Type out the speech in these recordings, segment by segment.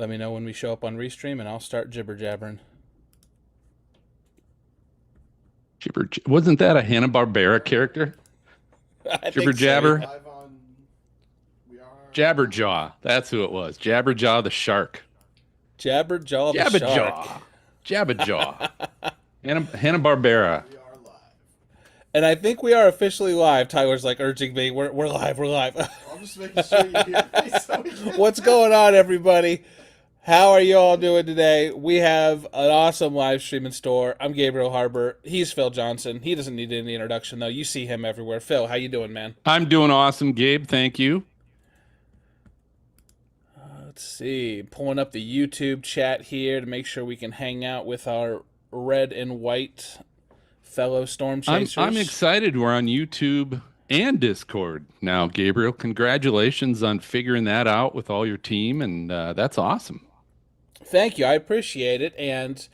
Let me know when we show up on Restream, and I'll start jibber jabbering. Wasn't that a Hanna-Barbera character? I Jibber think so. Jabber? Yeah. Jabberjaw. That's who it was. Jabberjaw the shark. Jabberjaw the shark. Jabberjaw. Jabberjaw. Hanna-Barbera. And I think we are officially live. Tyler's like urging me. We're live. We're live. I'm just making sure you hear me. What's going on, everybody? How are you all doing today? We have an awesome live stream in store. I'm Gabriel Harber. He's Phil Johnson. He doesn't need any introduction, though. You see him everywhere. Phil, how you doing, man? I'm doing awesome, Gabe. Thank you. Let's see. Pulling up the YouTube chat here to make sure we can hang out with our red and white fellow storm chasers. I'm excited. We're on YouTube and Discord now, Gabriel. Congratulations on figuring that out with all your team, and that's awesome. Thank you. I appreciate it, and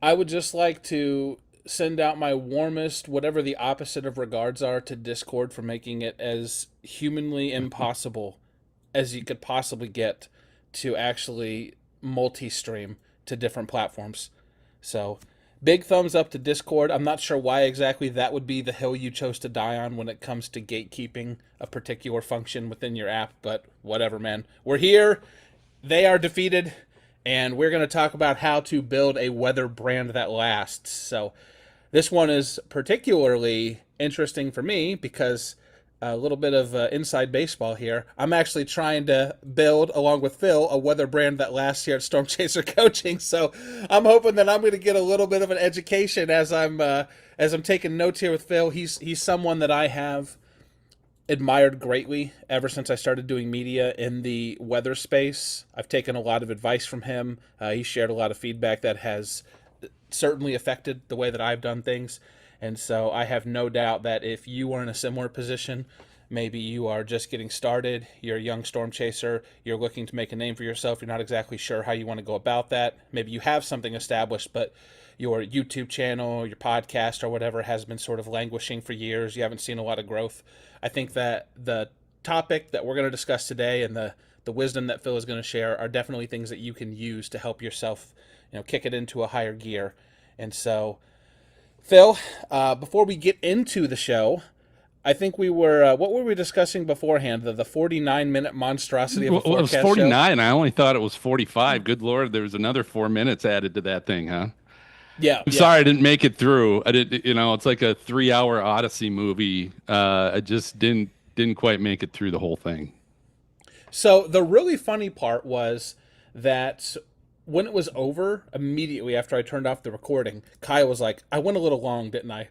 I would just like to send out my warmest, whatever the opposite of regards are, to Discord for making it as humanly impossible as you could possibly get to actually multi-stream to different platforms. So big thumbs up to Discord. I'm not sure why exactly that would be the hill you chose to die on when it comes to gatekeeping a particular function within your app, but whatever, man. We're here. They are defeated, and we're going to talk about how to build a weather brand that lasts. So this one is particularly interesting for me because a little bit of inside baseball here. I'm actually trying to build, along with Phil, a weather brand that lasts here at Storm Chaser Coaching. So I'm hoping that I'm going to get a little bit of an education as I'm taking notes here with Phil. He's someone that I have admired greatly ever since I started doing media in the weather space. I've taken a lot of advice from him. He shared a lot of feedback that has certainly affected the way that I've done things. And so I have no doubt that if you are in a similar position, maybe you are just getting started, you're a young storm chaser, you're looking to make a name for yourself, you're not exactly sure how you want to go about that. Maybe you have something established, but your YouTube channel, your podcast, or whatever has been sort of languishing for years. You haven't seen a lot of growth. I think that the topic that we're going to discuss today and the wisdom that Phil is going to share are definitely things that you can use to help yourself, kick it into a higher gear. And so, Phil, before we get into the show, I think we were, what were we discussing beforehand? The 49-minute monstrosity of a Well, it was forecast 49. show? I only thought it was 45. Good Lord, there was another 4 minutes added to that thing, huh? Yeah. I'm sorry I didn't make it through. I did, it's like a 3-hour Odyssey movie. I just didn't quite make it through the whole thing. So the really funny part was that when it was over, immediately after I turned off the recording, Kyle was like, I went a little long, didn't I?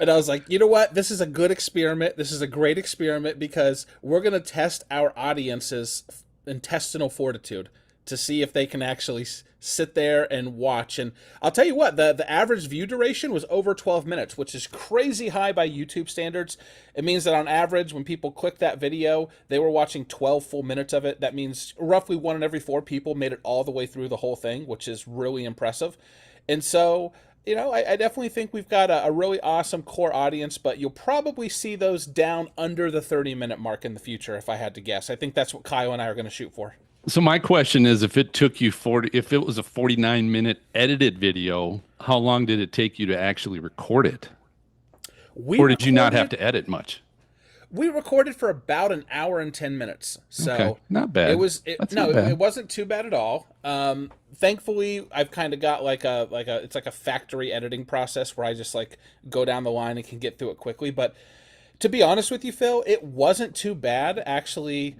And I was like, you know what? This is a good experiment. This is a great experiment because we're going to test our audience's intestinal fortitude to see if they can actually sit there and watch. And I'll tell you what, the average view duration was over 12 minutes, which is crazy high by YouTube standards. It means that on average, when people click that video, they were watching 12 full minutes of it. That means roughly 1 in every 4 people made it all the way through the whole thing, which is really impressive. And so, I definitely think we've got a really awesome core audience, but you'll probably see those down under the 30-minute mark in the future, if I had to guess. I think that's what Kyle and I are going to shoot for. So my question is, if it took you if it was a 49-minute edited video, how long did it take you to actually record it? Or did you not have to edit much? We recorded for about an hour and 10 minutes. So okay. Not bad. It wasn't too bad at all. Thankfully, I've kind of got it's like a factory editing process where I just go down the line and can get through it quickly. But to be honest with you, Phil, it wasn't too bad actually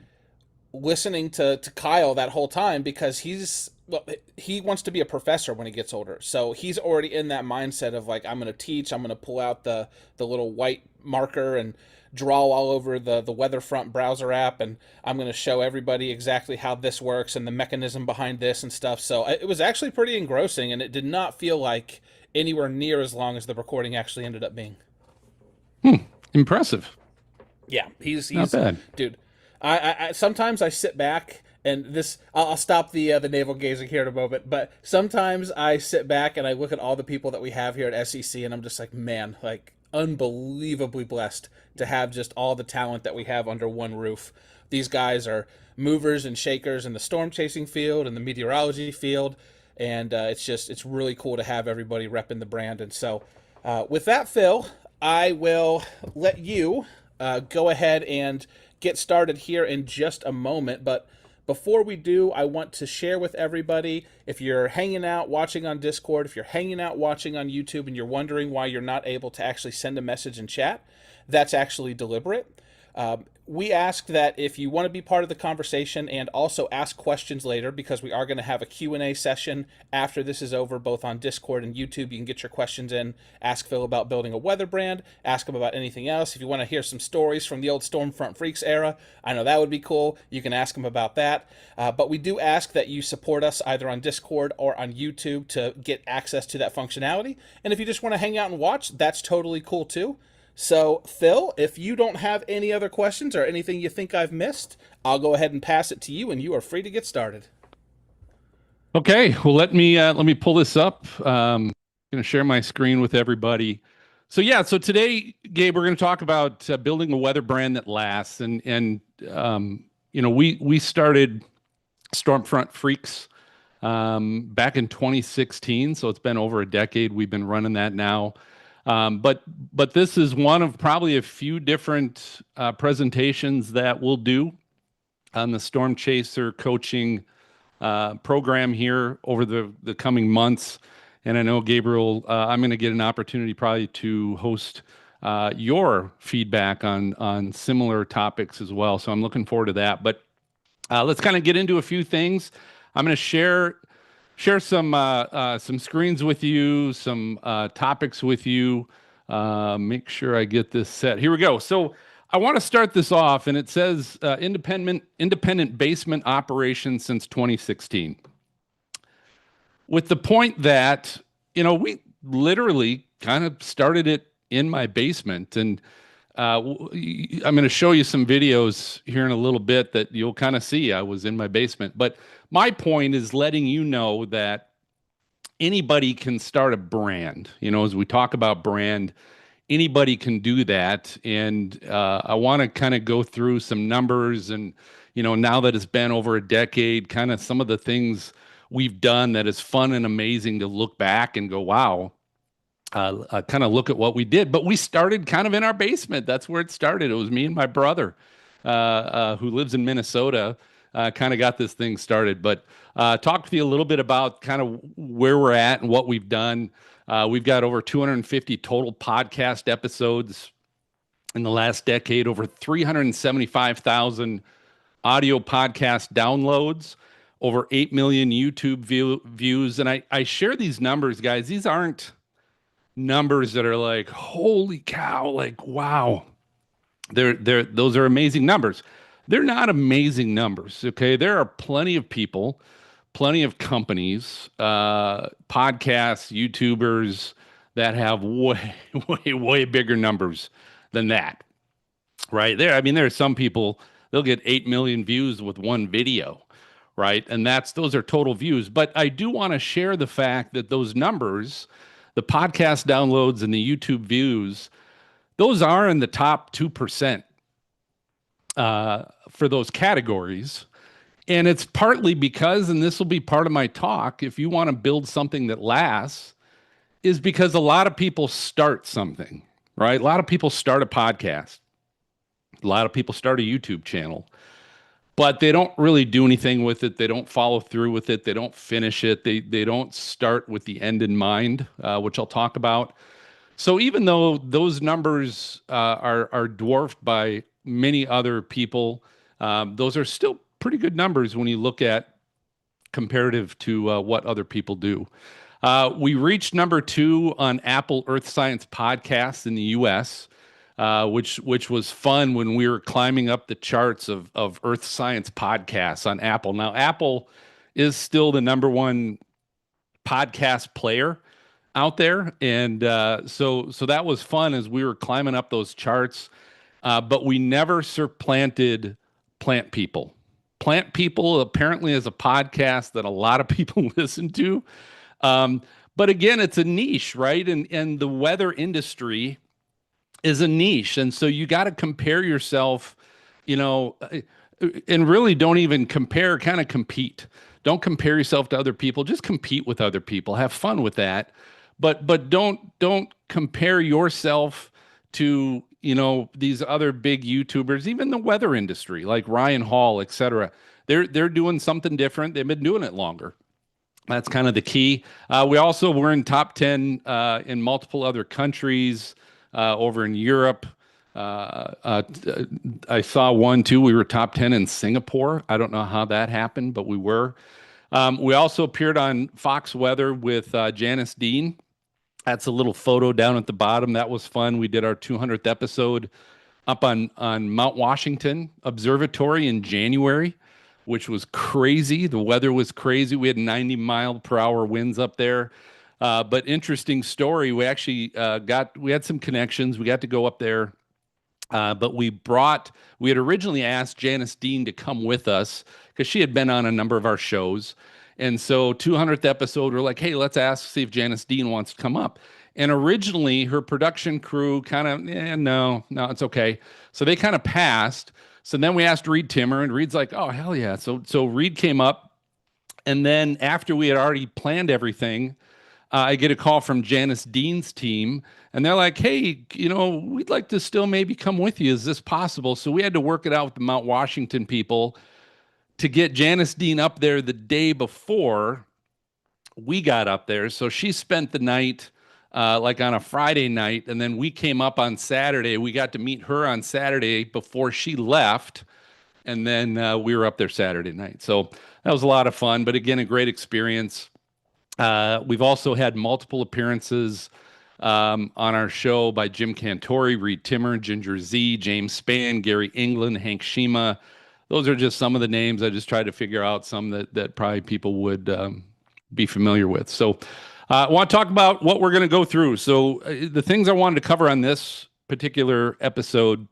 listening to Kyle that whole time because he wants to be a professor when he gets older. So he's already in that mindset of I'm going to teach, I'm going to pull out the little white marker and draw all over the Weatherfront browser app, and I'm going to show everybody exactly how this works and the mechanism behind this and stuff. So it was actually pretty engrossing, and it did not feel like anywhere near as long as the recording actually ended up being. Impressive. Yeah, he's not bad. Dude. I sometimes I sit back and this I'll stop the navel gazing here in a moment, but sometimes I sit back and I look at all the people that we have here at SEC and I'm just like, man, unbelievably blessed to have just all the talent that we have under one roof. These guys are movers and shakers in the storm chasing field and the meteorology field. And it's really cool to have everybody repping the brand. And so with that, Phil, I will let you go ahead and get started here in just a moment. But before we do, I want to share with everybody, if you're hanging out watching on Discord, if you're hanging out watching on YouTube and you're wondering why you're not able to actually send a message in chat, that's actually deliberate. We ask that if you want to be part of the conversation and also ask questions later, because we are going to have a Q&A session after this is over, both on Discord and YouTube. You can get your questions in, ask Phil about building a weather brand, ask him about anything else. If you want to hear some stories from the old Stormfront Freaks era, I know that would be cool. You can ask him about that. But we do ask that you support us either on Discord or on YouTube to get access to that functionality. And if you just want to hang out and watch, that's totally cool too. So, Phil, if you don't have any other questions or anything you think I've missed, I'll go ahead and pass it to you, and you are free to get started. Okay, well, let me pull this up. I'm going to share my screen with everybody. So today, Gabe, we're going to talk about building a weather brand that lasts. And we started Stormfront Freaks back in 2016, so it's been over a decade. We've been running that now. But this is one of probably a few different presentations that we'll do on the Storm Chaser coaching program here over the coming months. And I know, Gabriel, I'm going to get an opportunity probably to host your feedback on similar topics as well. So I'm looking forward to that. But let's kind of get into a few things. I'm going to share some screens with you, some topics with you. Make sure I get this set. Here we go. So I want to start this off, and it says independent basement operation since 2016. With the point that, we literally kind of started it in my basement, and I'm going to show you some videos here in a little bit that you'll kind of see I was in my basement. But my point is letting you know that anybody can start a brand. As we talk about brand, anybody can do that. And I want to kind of go through some numbers and, now that it's been over a decade, kind of some of the things we've done that is fun and amazing to look back and go, wow, kind of look at what we did. But we started kind of in our basement. That's where it started. It was me and my brother who lives in Minnesota kind of got this thing started. But talk with you a little bit about kind of where we're at and what we've done. We've got over 250 total podcast episodes in the last decade, over 375,000 audio podcast downloads, over 8 million YouTube views. And I share these numbers, guys. These aren't numbers that are like, holy cow, like, wow. Those are amazing numbers. They're not amazing numbers, okay? There are plenty of people, plenty of companies, podcasts, YouTubers that have way, way, way bigger numbers than that, right? There are some people, they'll get 8 million views with one video, right? And those are total views. But I do want to share the fact that those numbers, the podcast downloads and the YouTube views, those are in the top 2%. For those categories. And it's partly because, and this will be part of my talk, if you want to build something that lasts, is because a lot of people start something, right? A lot of people start a podcast. A lot of people start a YouTube channel, but they don't really do anything with it. They don't follow through with it. They don't finish it. They don't start with the end in mind, which I'll talk about. So even though those numbers are dwarfed by many other people, those are still pretty good numbers when you look at comparative to what other people do. We reached number 2 on Apple Earth Science podcasts in the U.S., which was fun when we were climbing up the charts of Earth Science podcasts on Apple. Now, Apple is still the number 1 podcast player out there, and so that was fun as we were climbing up those charts. But we never supplanted Plant People. Plant People apparently is a podcast that a lot of people listen to. But again, it's a niche, right? And the weather industry is a niche. And so you got to compare yourself, and really don't even compare, kind of compete. Don't compare yourself to other people. Just compete with other people. Have fun with that. But don't compare yourself to, these other big YouTubers, even the weather industry, like Ryan Hall, etc. They're doing something different. They've been doing it longer. That's kind of the key. We also were in top 10 in multiple other countries over in Europe. I saw one too. We were top 10 in Singapore. I don't know how that happened, but we were. We also appeared on Fox Weather with Janice Dean. That's a little photo down at the bottom. That was fun. We did our 200th episode up on Mount Washington Observatory in January, which was crazy. The weather was crazy. We had 90-mile-per-hour winds up there. But interesting story. We actually we had some connections. We got to go up there. But we had originally asked Janice Dean to come with us because she had been on a number of our shows. And so 200th episode, we're like, hey, let's see if Janice Dean wants to come up. And originally her production crew kind of, no, it's okay. So they kind of passed. So then we asked Reed Timmer, and Reed's like, oh, hell yeah. So Reed came up. And then after we had already planned everything, I get a call from Janice Dean's team, and they're like, hey, we'd like to still maybe come with you. Is this possible? So we had to work it out with the Mount Washington people to get Janice Dean up there the day before we got up there. So she spent the night like on a Friday night, and then we came up on Saturday. We got to meet her on Saturday before she left, and then we were up there Saturday night. So that was a lot of fun, but again, a great experience. We've also had multiple appearances on our show by Jim Cantori, Reed Timmer, Ginger Z, James Spann, Gary England, Hank Shima. Those are just some of the names. I just tried to figure out some that probably people would be familiar with. So I want to talk about what we're going to go through. So the things I wanted to cover on this particular episode,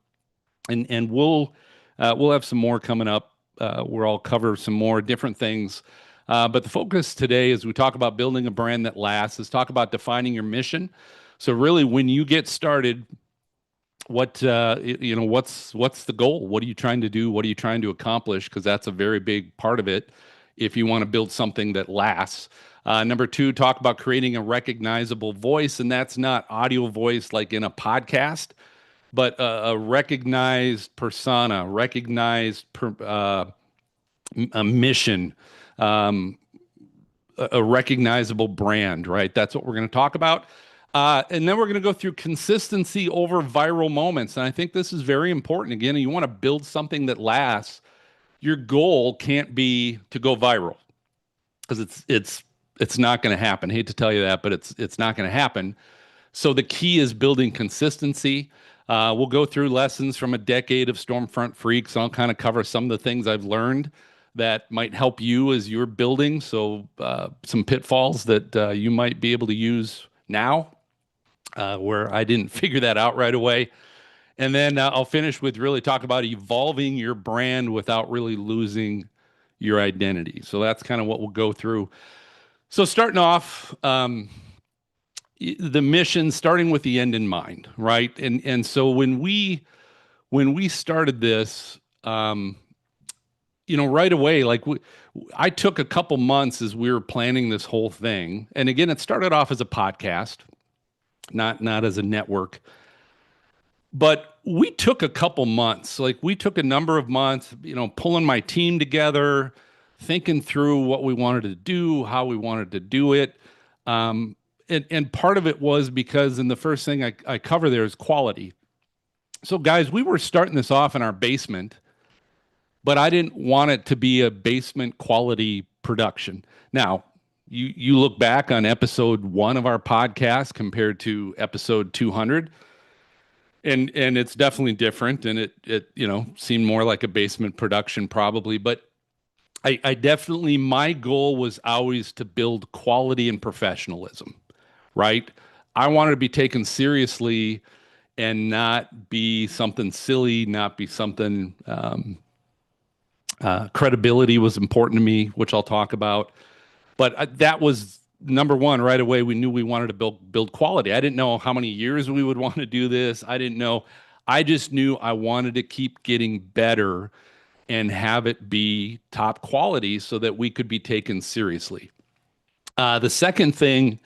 and we'll have some more coming up where I'll cover some more different things. But the focus today, as we talk about building a brand that lasts, is talk about defining your mission. So really, when you get started, what's the goal? What are you trying to do? What are you trying to accomplish? Because that's a very big part of it if you want to build something that lasts. Number two, talk about creating a recognizable voice, and that's not audio voice like in a podcast, but a recognized persona, a mission, a recognizable brand, right? That's what we're going to talk about. And then we're going to go through consistency over viral moments. And I think this is very important. Again, you want to build something that lasts. Your goal can't be to go viral because it's not going to happen. I hate to tell you that, but it's not going to happen. So the key is building consistency. We'll go through lessons from a decade of Stormfront Freaks. I'll kind of cover some of the things I've learned that might help you as you're building. So some pitfalls that you might be able to use now where I didn't figure that out right away. And then I'll finish with really talk about evolving your brand without really losing your identity. So that's kind of what we'll go through. So starting off, the mission, starting with the end in mind, right? And so when we started this, right away, like I took a couple months as we were planning this whole thing. And again, it started off as a podcast, not as a network. But we took a couple months, like we took a number of months, pulling my team together, thinking through what we wanted to do, how we wanted to do it. And part of it was because, and the first thing I cover there is quality. So guys, we were starting this off in our basement, but I didn't want it to be a basement quality production. Now, you look back on episode 1 of our podcast compared to episode 200, and it's definitely different, and it seemed more like a basement production probably, but I definitely, my goal was always to build quality and professionalism, right? I wanted to be taken seriously and not be something silly, not be something, credibility was important to me, which I'll talk about. But that was number one right away. We knew we wanted to build quality. I didn't know how many years we would want to do this. I didn't know. I just knew I wanted to keep getting better and have it be top quality so that we could be taken seriously. The second thing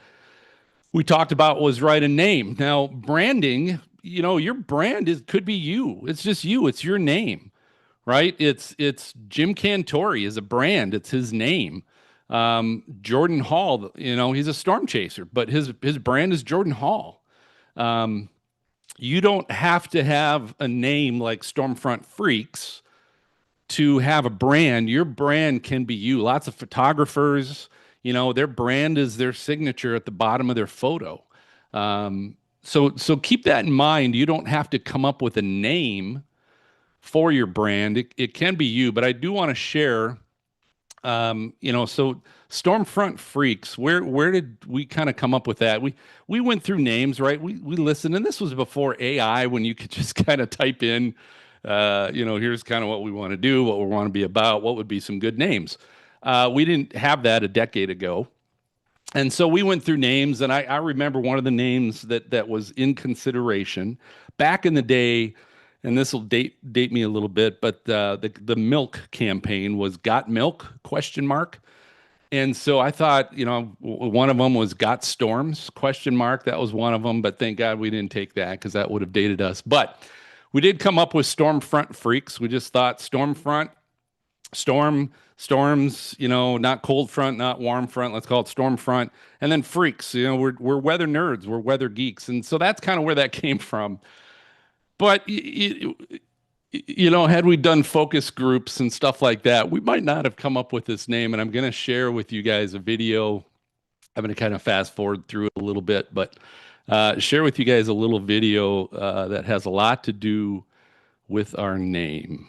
we talked about was write a name. Now, branding, your brand could be you. It's just you. It's your name, right? It's Jim Cantori is a brand. It's his name. Jordan Hall, he's a storm chaser, but his brand is Jordan Hall. You don't have to have a name like Stormfront Freaks to have a brand. Your brand can be you. Lots of photographers, their brand is their signature at the bottom of their photo. So keep that in mind. You don't have to come up with a name for your brand. It can be you, but I do want to share, so Stormfront Freaks, where did we kind of come up with that? We went through names, right? We listened, and this was before AI, when you could just kind of type in, here's kind of what we want to do, what we want to be about, what would be some good names. We didn't have that a decade ago. And so we went through names, and I remember one of the names that was in consideration back in the day, and this will date me a little bit, but the milk campaign was "Got Milk?" ? And so I thought, one of them was "Got Storms?" ? That was one of them, but thank God we didn't take that because that would have dated us. But we did come up with Stormfront Freaks. We just thought Stormfront, storms, not cold front, not warm front. Let's call it Stormfront. And then Freaks, we're weather nerds, we're weather geeks. And so that's kind of where that came from. But, had we done focus groups and stuff like that, we might not have come up with this name. And I'm going to share with you guys a video. I'm going to kind of fast forward through it a little bit, but share with you guys a little video that has a lot to do with our name.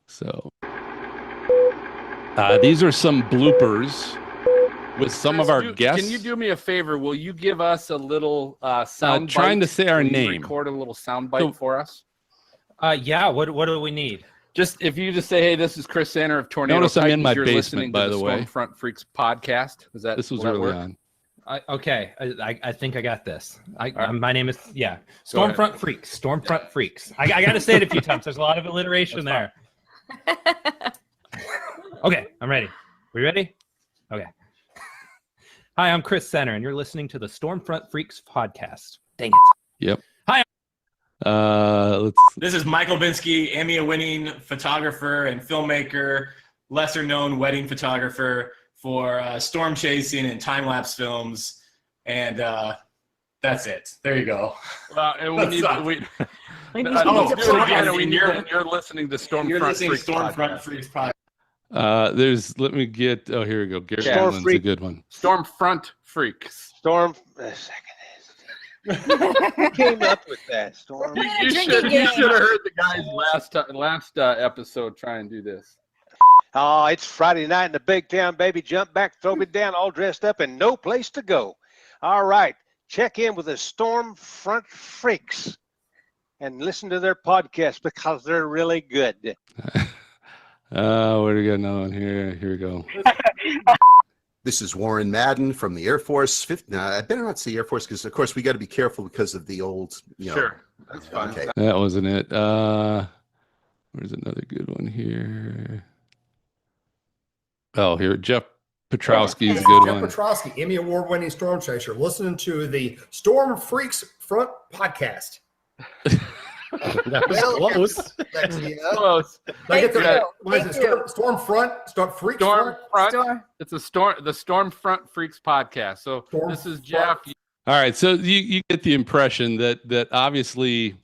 So these are some bloopers with some of our guests. Can you do me a favor? Will you give us a little sound bite? Trying to say our name. Record a little sound bite for us. Yeah. What do we need? Just if you just say, "Hey, this is Chris Sanner of Tornado." Notice I'm in my you're basement, by the way. Stormfront Freaks podcast. This was early on. Okay, I think I got this. My name is Stormfront Freaks. Stormfront Freaks. I got to say it a few times. There's a lot of alliteration there. Okay, I'm ready. We ready? Okay. Hi, I'm Chris Sanner, and you're listening to the Stormfront Freaks podcast. Dang it. Yep. Hi. This is Michael Binsky, Emmy-winning photographer and filmmaker, lesser-known wedding photographer for storm chasing and time-lapse films, and that's it. There you go. And we need you're listening to Stormfront You're listening to Freaks Stormfront Freaks podcast. Let me get. Oh, here we go. Gary Allen's a good one. Stormfront Freaks. Who came up with that? Storm. You should have heard the guys last episode try and do this. Oh, it's Friday night in the big town, baby. Jump back, throw me down, all dressed up, and no place to go. All right, check in with the Stormfront Freaks and listen to their podcast because they're really good. Where do we got another one here? Here we go. This is Warren Madden from the Air Force. I better not say Air Force because, of course, we got to be careful because of the old, Sure, that's fine. Okay. That wasn't it. Where's another good one here? Oh, here, Jeff Petrowski is a good one. Jeff Petrowski, Emmy Award-winning storm chaser, listening to the Storm Freaks Front podcast. That was close. Close. Storm Front, Freaks Storm Front. Front. It's the Stormfront Freaks podcast. So this is Jeff. All right, so you get the impression that obviously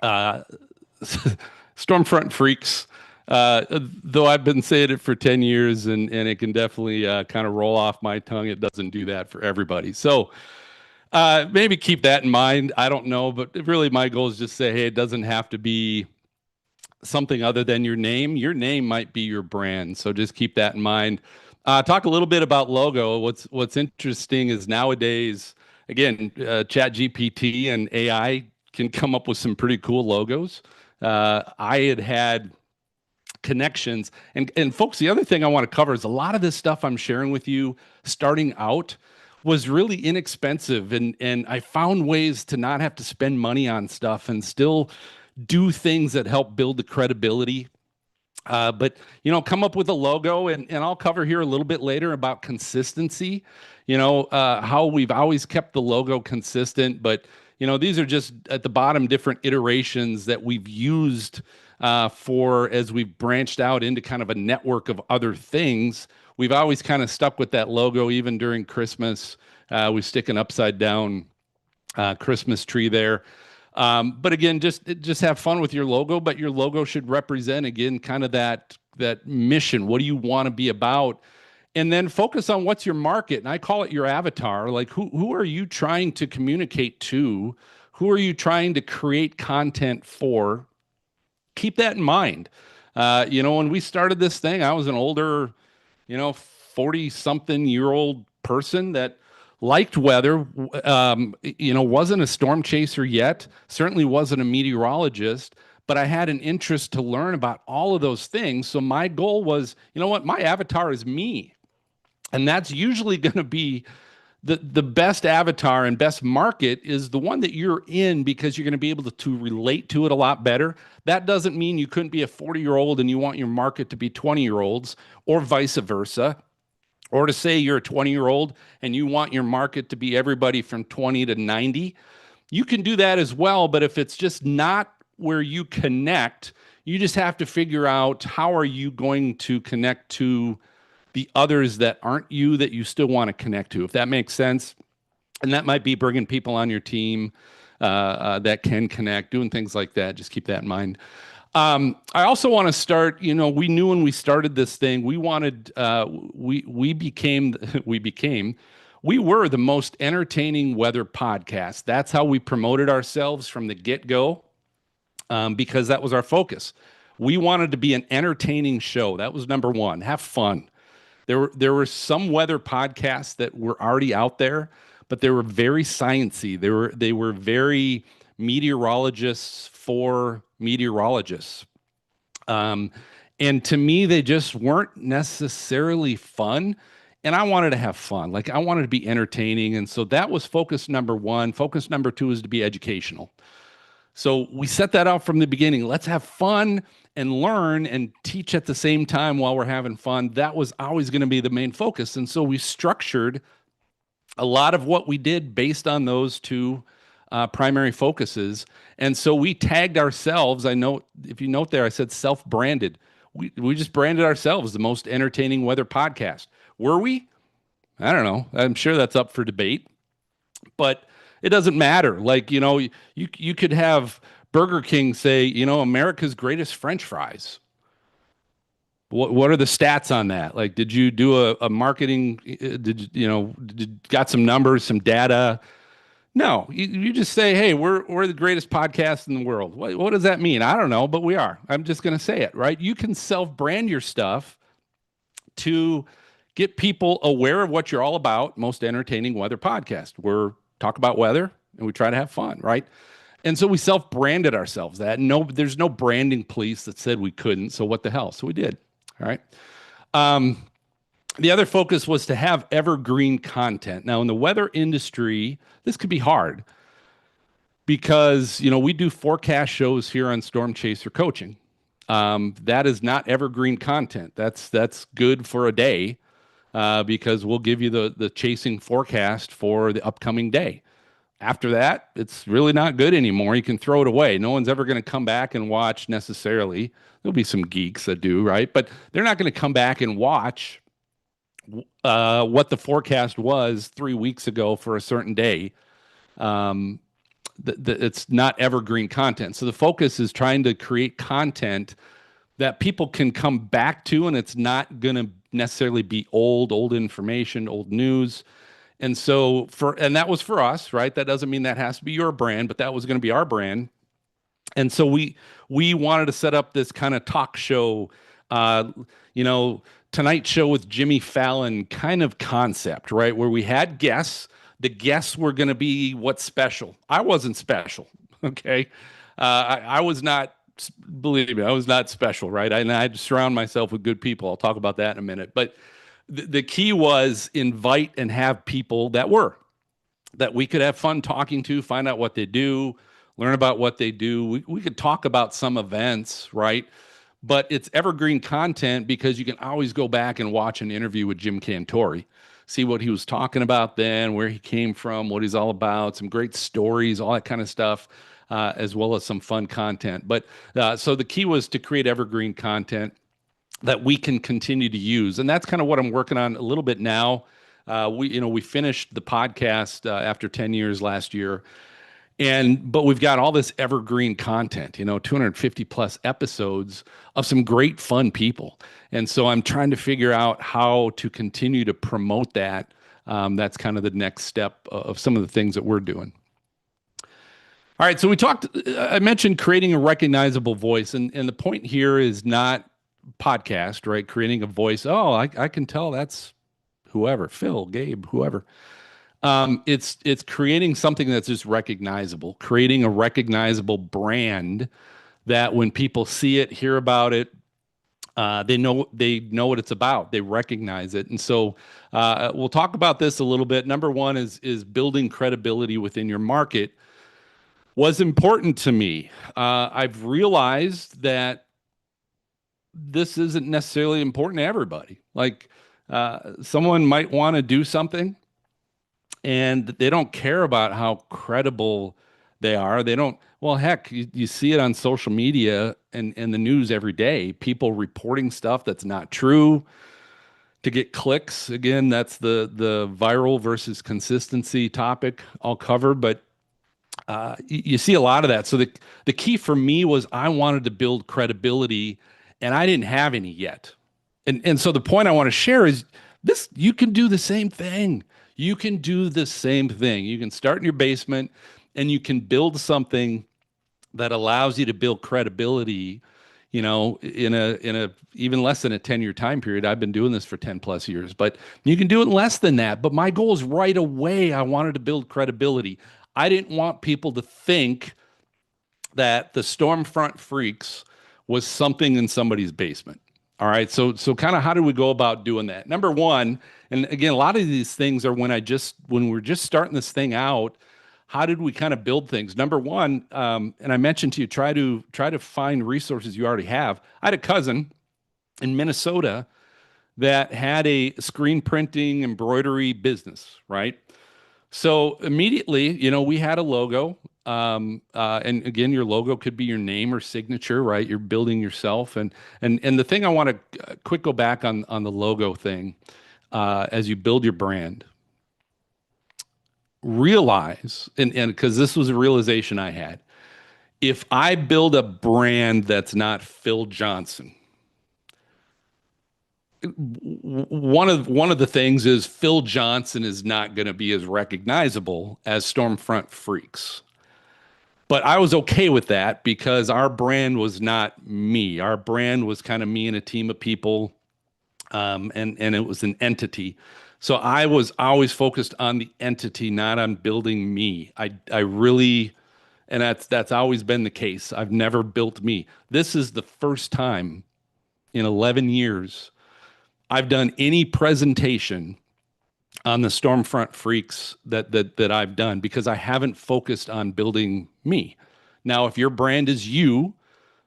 Stormfront Freaks, though I've been saying it for 10 years and it can definitely kind of roll off my tongue, it doesn't do that for everybody. So maybe keep that in mind. I don't know, but really my goal is just say, hey, it doesn't have to be something other than your name. Your name might be your brand. So just keep that in mind. Talk a little bit about logo. What's interesting is nowadays, again, Chat GPT and AI can come up with some pretty cool logos. I had connections and folks, the other thing I want to cover is a lot of this stuff I'm sharing with you starting out was really inexpensive. And I found ways to not have to spend money on stuff and still do things that help build the credibility. But, come up with a logo, and I'll cover here a little bit later about consistency, how we've always kept the logo consistent. But, these are just at the bottom different iterations that we've used for as we've branched out into kind of a network of other things. We've always kind of stuck with that logo, even during Christmas. We stick an upside down Christmas tree there. But again, just have fun with your logo, but your logo should represent, again, kind of that mission. What do you want to be about? And then focus on what's your market. And I call it your avatar. Like, who are you trying to communicate to? Who are you trying to create content for? Keep that in mind. When we started this thing, I was an older, 40-something-year-old person that liked weather, wasn't a storm chaser yet, certainly wasn't a meteorologist, but I had an interest to learn about all of those things. So my goal was, my avatar is me. And that's usually going to be the best avatar and best market is the one that you're in, because you're going to be able to relate to it a lot better. That doesn't mean you couldn't be a 40-year-old and you want your market to be 20-year-olds, or vice versa. Or to say you're a 20-year-old and you want your market to be everybody from 20 to 90. You can do that as well, but if it's just not where you connect, you just have to figure out how are you going to connect to the others that aren't you, that you still want to connect to, if that makes sense. And that might be bringing people on your team that can connect, doing things like that. Just keep that in mind. I also want to start, we knew when we started this thing, we wanted, we were the most entertaining weather podcast. That's how we promoted ourselves from the get-go, because that was our focus. We wanted to be an entertaining show. That was number one. Have fun. There were some weather podcasts that were already out there, but they were very sciencey. They were very meteorologists for meteorologists. And to me, they just weren't necessarily fun. And I wanted to have fun. Like, I wanted to be entertaining. And so that was focus number one. Focus number two is to be educational. So we set that out from the beginning. Let's have fun and learn and teach at the same time while we're having fun. That was always going to be the main focus. And so we structured a lot of what we did based on those two primary focuses. And so we tagged ourselves. I know, if you note there, I said self-branded. We just branded ourselves the most entertaining weather podcast. Were we? I don't know. I'm sure that's up for debate, but it doesn't matter. Like, you could have Burger King say, America's greatest French fries. What are the stats on that? Like, did you do a marketing? Got some numbers, some data? No, you just say, hey, we're the greatest podcast in the world. What does that mean? I don't know, but we are. I'm just going to say it, right? You can self-brand your stuff to get people aware of what you're all about. Most entertaining weather podcast. We're talk about weather and we try to have fun, right? And so we self-branded ourselves that. No, there's no branding police that said we couldn't. So what the hell? So we did. All right. The other focus was to have evergreen content. Now, in the weather industry, this could be hard because, we do forecast shows here on Storm Chaser Coaching. That is not evergreen content. That's good for a day because we'll give you the chasing forecast for the upcoming day. After that, it's really not good anymore. You can throw it away. No one's ever going to come back and watch necessarily. There'll be some geeks that do, right? But they're not going to come back and watch what the forecast was 3 weeks ago for a certain day. It's not evergreen content. So the focus is trying to create content that people can come back to, and it's not going to necessarily be old information, old news. And so that was for us, right? That doesn't mean that has to be your brand, but that was going to be our brand. And so we wanted to set up this kind of talk show, Tonight Show with Jimmy Fallon kind of concept, right? Where we had guests. The guests were going to be what's special. I wasn't special, okay? I was not, believe me, I was not special, right? I had to surround myself with good people. I'll talk about that in a minute. But the key was invite and have people that we could have fun talking to, find out what they do, learn about what they do. We could talk about some events, right? But it's evergreen content because you can always go back and watch an interview with Jim Cantori, see what he was talking about then, where he came from, what he's all about, some great stories, all that kind of stuff, as well as some fun content. But so the key was to create evergreen content that we can continue to use. And that's kind of what I'm working on a little bit now. We finished the podcast after 10 years last year. But we've got all this evergreen content, 250 plus episodes of some great fun people. And so I'm trying to figure out how to continue to promote that. That's kind of the next step of some of the things that we're doing. All right. So I mentioned creating a recognizable voice. And the point here is not podcast, right? Creating a voice. Oh, I can tell that's whoever, Phil, Gabe, whoever. It's creating something that's just recognizable, creating a recognizable brand that when people see it, hear about it, they know what it's about. They recognize it. And so we'll talk about this a little bit. Number one is building credibility within your market was important to me. I've realized that this isn't necessarily important to everybody. Like someone might want to do something and they don't care about how credible they are. They don't, well, heck, you see it on social media and the news every day, people reporting stuff that's not true to get clicks. Again, that's the viral versus consistency topic I'll cover, but you see a lot of that. So the key for me was I wanted to build credibility and I didn't have any yet. And so the point I want to share is this, you can do the same thing. You can do the same thing. You can start in your basement and you can build something that allows you to build credibility, in a even less than a 10-year time period. I've been doing this for 10 plus years, but you can do it in less than that. But my goal is right away, I wanted to build credibility. I didn't want people to think that the Stormfront Freaks was something in somebody's basement. All right. So kind of how do we go about doing that? Number one, and again, a lot of these things are when we're just starting this thing out, how did we kind of build things? Number one, and I mentioned to you, try to find resources you already have. I had a cousin in Minnesota that had a screen printing embroidery business, right? So immediately, we had a logo. And again, your logo could be your name or signature, right? You're building yourself. And the thing I want to quick go back on the logo thing, as you build your brand, realize, and because this was a realization I had, if I build a brand that's not Phil Johnson, one of the things is Phil Johnson is not going to be as recognizable as Stormfront Freaks. But I was okay with that because our brand was not me. Our brand was kind of me and a team of people, and it was an entity. So I was always focused on the entity, not on building me. I really, and that's always been the case. I've never built me. This is the first time in 11 years I've done any presentation on the Stormfront Freaks that I've done because I haven't focused on building me. Now, if your brand is you,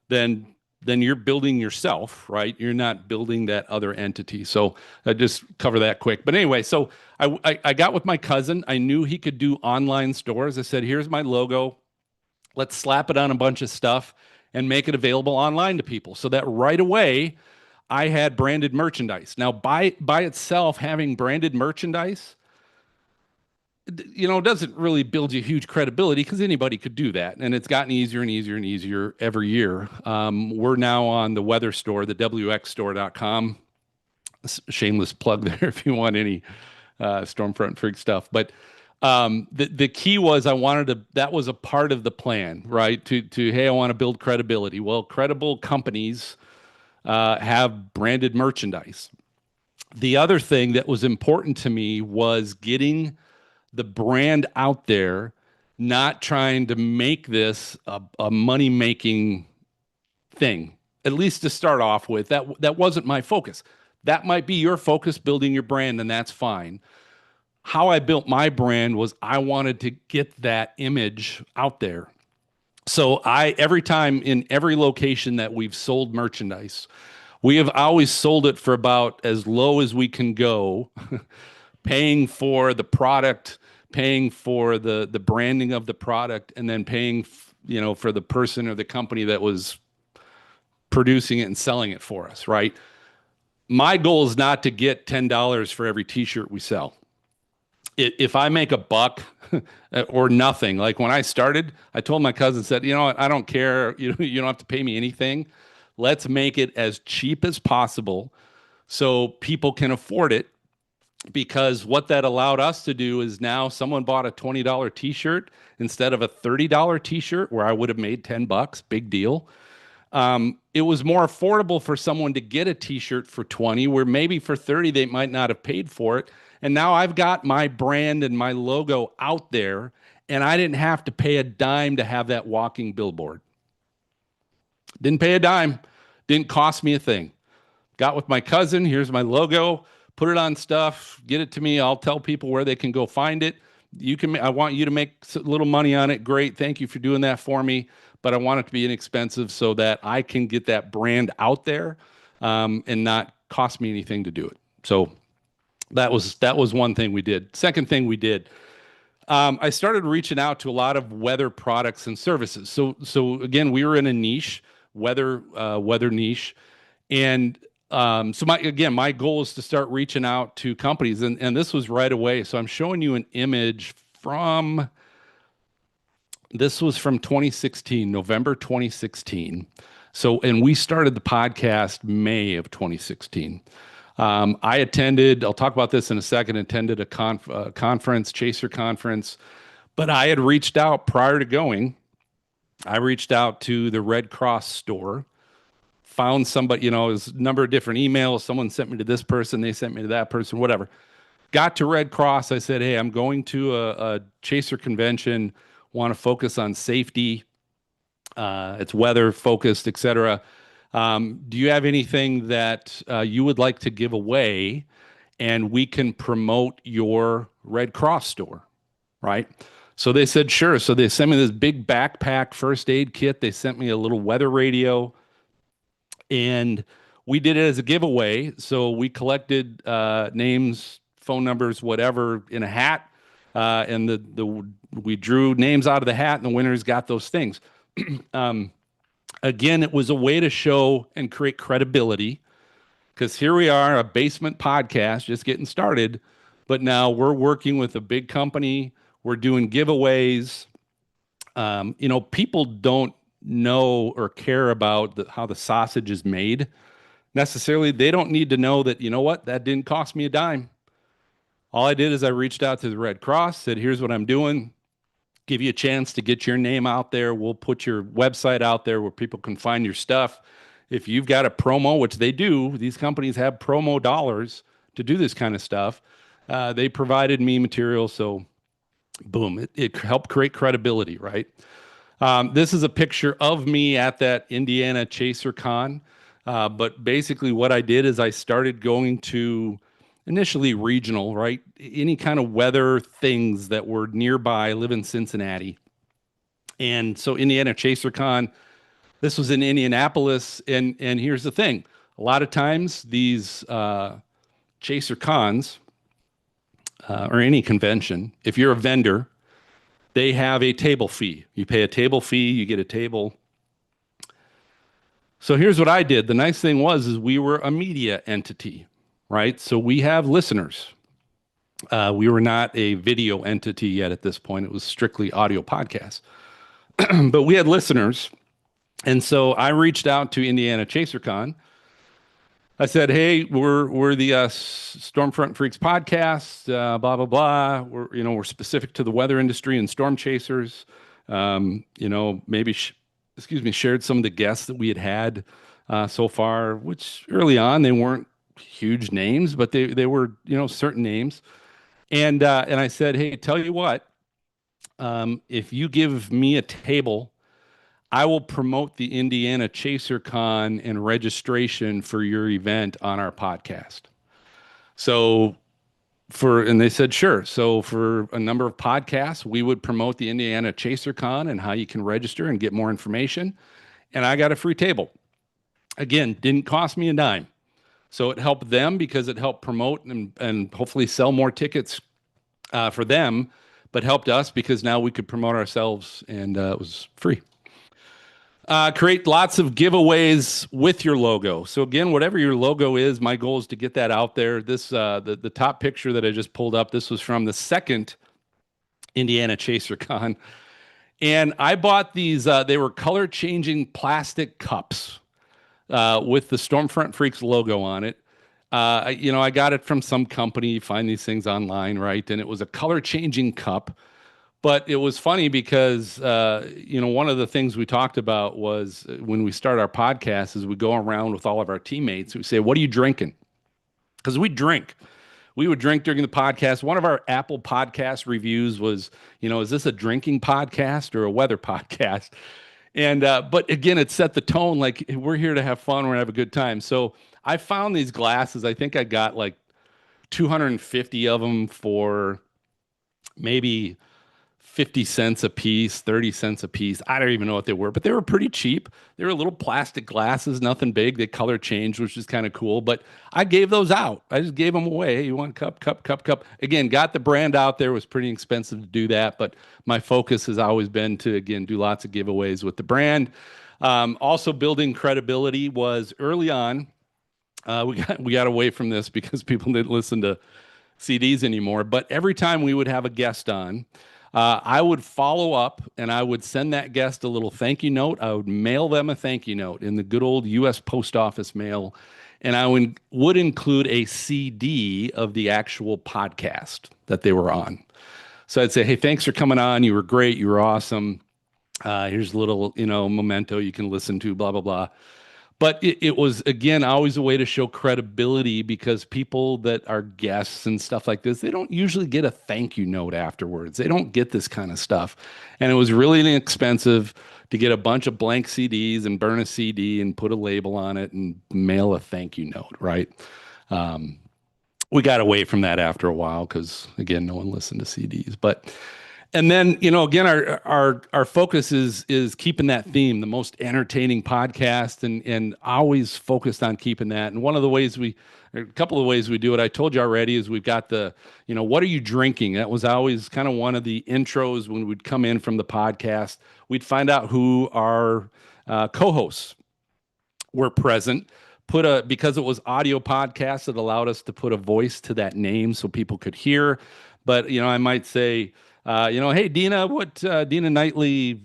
then you're building yourself, right? You're not building that other entity. So I just cover that quick. But anyway, so I got with my cousin. I knew he could do online stores. I said, here's my logo. Let's slap it on a bunch of stuff and make it available online to people. So that right away, I had branded merchandise. Now, by itself, having branded merchandise, doesn't really build you huge credibility because anybody could do that. And it's gotten easier and easier and easier every year. We're now on the weather store, the wxstore.com. Shameless plug there if you want any Stormfront Freak stuff. But the key was that was a part of the plan, right? Hey, I want to build credibility. Well, credible companies have branded merchandise. The other thing that was important to me was getting the brand out there, not trying to make this a money-making thing, at least to start off with. That wasn't my focus. That might be your focus, building your brand, and that's fine. How I built my brand was I wanted to get that image out there. So every time in every location that we've sold merchandise, we have always sold it for about as low as we can go, paying for the product, paying for the branding of the product, and then paying for the person or the company that was producing it and selling it for us, right? My goal is not to get $10 for every t-shirt we sell. If I make a buck or nothing, like when I started, I told my cousin, said, you know what, I don't care. You don't have to pay me anything. Let's make it as cheap as possible so people can afford it. Because what that allowed us to do is now someone bought a $20 t-shirt instead of a $30 t-shirt where I would have made 10 bucks, big deal. It was more affordable for someone to get a t-shirt for 20, where maybe for 30 they might not have paid for it. And now I've got my brand and my logo out there, and I didn't have to pay a dime to have that walking billboard. Didn't pay a dime. Didn't cost me a thing. Got with my cousin, here's my logo, put it on stuff, get it to me. I'll tell people where they can go find it. I want you to make a little money on it. Great. Thank you for doing that for me. But I want it to be inexpensive so that I can get that brand out there and not cost me anything to do it. So that was one thing we did. Second thing we did, I started reaching out to a lot of weather products and services. So again, we were in a niche, weather niche, and so my goal is to start reaching out to companies, and this was right away. So I'm showing you an image this was from 2016, November 2016. So, and we started the podcast May of 2016. I attended, I'll talk about this in a second, attended a conference, Chaser conference, but I had reached out prior to going. I reached out to the Red Cross store, found somebody, it was a number of different emails. Someone sent me to this person, they sent me to that person, whatever. Got to Red Cross. I said, hey, I'm going to a Chaser convention, want to focus on safety. It's weather focused, etc. Do you have anything that you would like to give away, and we can promote your Red Cross store, right? So they said, sure. So they sent me this big backpack first aid kit. They sent me a little weather radio, and we did it as a giveaway. So we collected names, phone numbers, whatever, in a hat, and we drew names out of the hat, and the winners got those things. Again, it was a way to show and create credibility, because here we are, a basement podcast, just getting started, but now we're working with a big company. We're doing giveaways. People don't know or care about how the sausage is made necessarily. They don't need to know that, you know what, that didn't cost me a dime. All I did is I reached out to the Red Cross, said, here's what I'm doing. Give you a chance to get your name out there. We'll put your website out there where people can find your stuff. If you've got a promo, which they do, these companies have promo dollars to do this kind of stuff. They provided me material, so boom, it helped create credibility, right? This is a picture of me at that Indiana Chaser Con. But basically what I did is I started going to initially regional, right? Any kind of weather things that were nearby. I live in Cincinnati. And so Indiana Chaser Con, this was in Indianapolis. And here's the thing. A lot of times these Chaser Cons or any convention, if you're a vendor, they have a table fee. You pay a table fee, you get a table. So here's what I did. The nice thing is we were a media entity, right? So we have listeners. We were not a video entity yet at this point. It was strictly audio podcasts. But we had listeners. And so I reached out to Indiana ChaserCon. I said, hey, we're the Stormfront Freaks podcast, blah, blah, blah. We're specific to the weather industry and storm chasers. Maybe shared some of the guests that we had so far, which early on, they weren't huge names, but they were, certain names. And I said, hey, tell you what, if you give me a table, I will promote the Indiana Chaser Con and registration for your event on our podcast. So and they said, sure. So for a number of podcasts, we would promote the Indiana Chaser Con and how you can register and get more information. And I got a free table. Again, didn't cost me a dime. So it helped them because it helped promote and hopefully sell more tickets for them, but helped us because now we could promote ourselves, and it was free. Create lots of giveaways with your logo. So again, whatever your logo is, my goal is to get that out there. This the top picture that I just pulled up, this was from the second Indiana Chaser Con. And I bought these, they were color changing plastic cups with the Stormfront Freaks logo on it. I got it from some company. You find these things online, right? And it was a color changing cup. But it was funny because, one of the things we talked about was when we start our podcast is we go around with all of our teammates. We say, what are you drinking? Because we drink. We would drink during the podcast. One of our Apple podcast reviews was, is this a drinking podcast or a weather podcast? And, but again, it set the tone. Like, we're here to have fun. We're gonna have a good time. So I found these glasses. I think I got like 250 of them for maybe 50 cents a piece, 30 cents a piece. I don't even know what they were, but they were pretty cheap. They were little plastic glasses, nothing big. They color changed, which is kind of cool, but I gave those out. I just gave them away. Hey, you want cup? Again, got the brand out there. It was pretty expensive to do that, but my focus has always been to, again, do lots of giveaways with the brand. Also building credibility was early on. We got away from this because people didn't listen to CDs anymore, but every time we would have a guest on, I would follow up and I would send that guest a little thank you note. I would mail them a thank you note in the good old U.S. Post Office mail. And I would include a CD of the actual podcast that they were on. So I'd say, hey, thanks for coming on. You were great. You were awesome. Here's a little, memento you can listen to, blah, blah, blah. But it was, again, always a way to show credibility because people that are guests and stuff like this, they don't usually get a thank you note afterwards. They don't get this kind of stuff. And it was really inexpensive to get a bunch of blank CDs and burn a CD and put a label on it and mail a thank you note, right? We got away from that after a while because, again, no one listened to CDs. And then, again, our focus is keeping that theme, the most entertaining podcast, and always focused on keeping that. And a couple of ways we do it, I told you already, is we've got the, what are you drinking? That was always kind of one of the intros when we'd come in from the podcast. We'd find out who our co-hosts were present. Because it was audio podcast, it allowed us to put a voice to that name so people could hear. But, I might say, hey, Dina, Dina Knightley,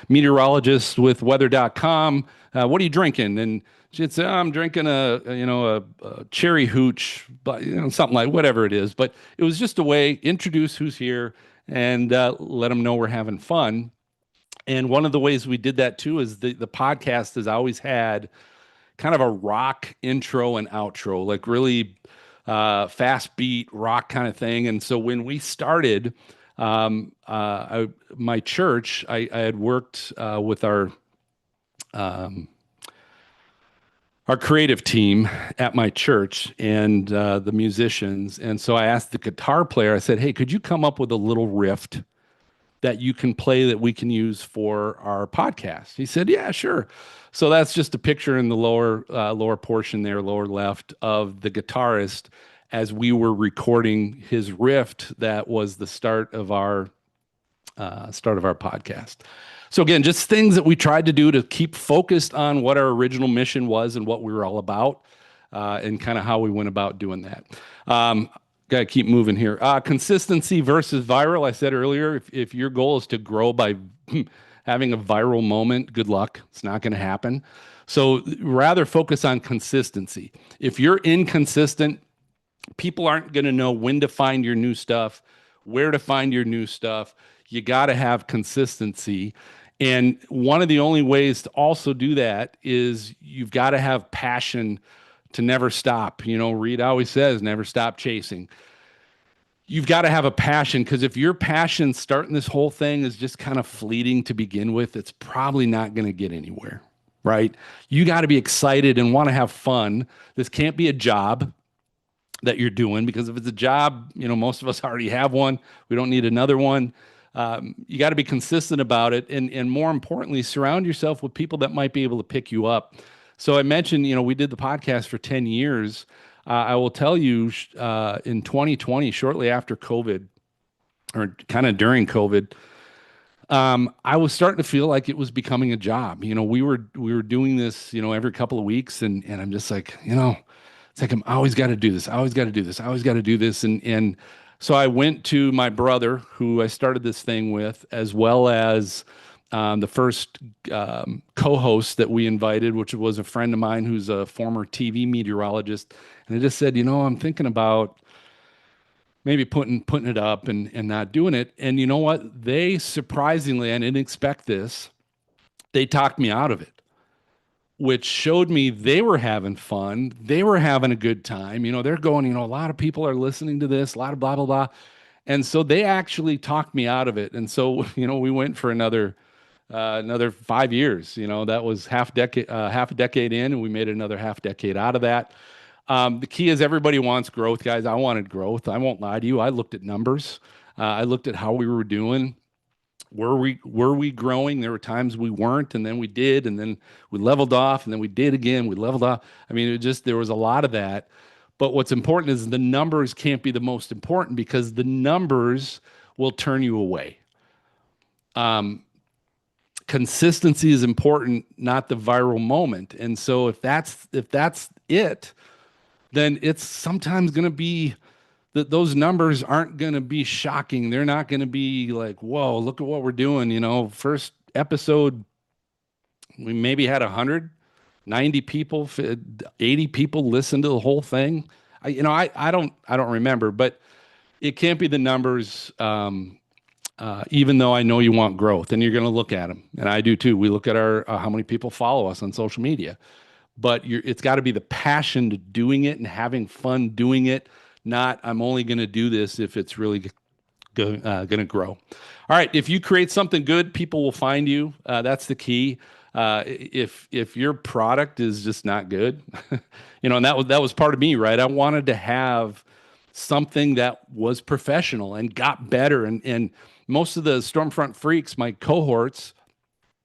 meteorologist with weather.com. What are you drinking? And she'd say, I'm drinking a cherry hooch, but something like whatever it is. But it was just a way, introduce who's here and let them know we're having fun. And one of the ways we did that too is the podcast has always had kind of a rock intro and outro, like really fast beat rock kind of thing. And so when we started my church, I had worked with our creative team at my church and the musicians. And so I asked the guitar player, I said, hey, could you come up with a little riff that you can play that we can use for our podcast? He said, yeah, sure. So that's just a picture in the lower portion there, lower left, of the guitarist as we were recording his riff. That was the start of our podcast. So again, just things that we tried to do to keep focused on what our original mission was and what we were all about, and kind of how we went about doing that. Got to keep moving here. Consistency versus viral. I said earlier, if your goal is to grow by having a viral moment, good luck. It's not going to happen. So rather focus on consistency. If you're inconsistent, people aren't going to know when to find your new stuff, where to find your new stuff. You got to have consistency. And one of the only ways to also do that is you've got to have passion to never stop. Reed always says, never stop chasing. You've got to have a passion, because if your passion starting this whole thing is just kind of fleeting to begin with, it's probably not going to get anywhere, right? You got to be excited and want to have fun. This can't be a job. that you're doing, because if it's a job, most of us already have one. We don't need another one. You got to be consistent about it. And more importantly, surround yourself with people that might be able to pick you up. So I mentioned, we did the podcast for 10 years. I will tell you, in 2020, shortly after COVID, or kind of during COVID, I was starting to feel like it was becoming a job. We were doing this, every couple of weeks, and I'm just like, it's like I'm always got to do this. I always got to do this. I always got to do this. And so I went to my brother, who I started this thing with, as well as the first co-host that we invited, which was a friend of mine who's a former TV meteorologist. And I just said, I'm thinking about maybe putting it up and not doing it. And you know what? They surprisingly, I didn't expect this, they talked me out of it, which showed me they were having fun. They were having a good time. They're going, a lot of people are listening to this, a lot of blah, blah, blah. And so they actually talked me out of it. And so, we went for another 5 years. That was half a decade in, and we made another half decade out of that. The key is everybody wants growth, guys. I wanted growth. I won't lie to you. I looked at numbers. I looked at how we were doing. Were we growing? There were times we weren't, and then we did, and then we leveled off, and then we did again. We leveled off. I mean, there was a lot of that. But what's important is the numbers can't be the most important, because the numbers will turn you away. Consistency is important, not the viral moment. And so if that's it, then it's sometimes going to be that those numbers aren't going to be shocking. They're not going to be like, whoa, look at what we're doing. First episode, we maybe had 190 people, 80 people listen to the whole thing. I don't remember, but it can't be the numbers. Even though I know you want growth, and you're going to look at them, and I do too. We look at our how many people follow us on social media, but it's got to be the passion to doing it and having fun doing it. Not, I'm only going to do this if it's really going to grow. All right, if you create something good, people will find you. That's the key. If your product is just not good, and that was part of me, right? I wanted to have something that was professional and got better, and most of the Stormfront freaks, my cohorts,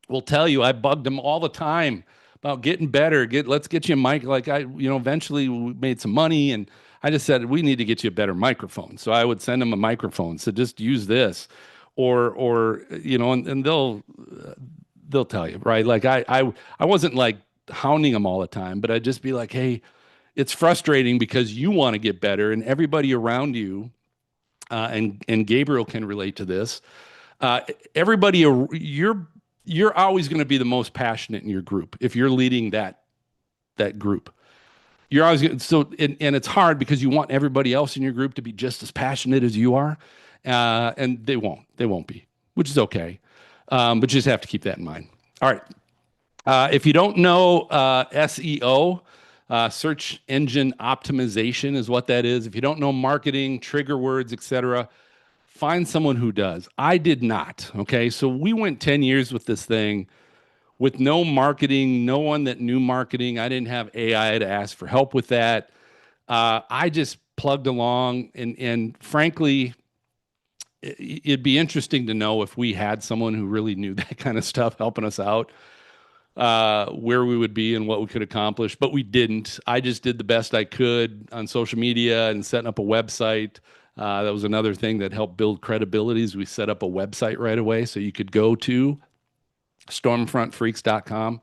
will tell you I bugged them all the time about getting better. Let's get you a mic. Like eventually we made some money, and I just said, we need to get you a better microphone. So I would send them a microphone. So just use this, or and they'll tell you, right? Like I wasn't like hounding them all the time, but I'd just be like, hey, it's frustrating because you want to get better, and everybody around you, and Gabriel can relate to this. Everybody, you're always going to be the most passionate in your group if you're leading that group. You're always and it's hard because you want everybody else in your group to be just as passionate as you are, and they won't be, which is okay. But you just have to keep that in mind. All right. If you don't know SEO, search engine optimization is what that is. If you don't know marketing, trigger words, etc., find someone who does. I did not. Okay. So we went 10 years with this thing with no marketing, no one that knew marketing. I didn't have AI to ask for help with that. I just plugged along, and frankly, it'd be interesting to know if we had someone who really knew that kind of stuff helping us out, where we would be and what we could accomplish, but we didn't. I just did the best I could on social media and setting up a website. That was another thing that helped build credibility, is we set up a website right away so you could go to stormfrontfreaks.com.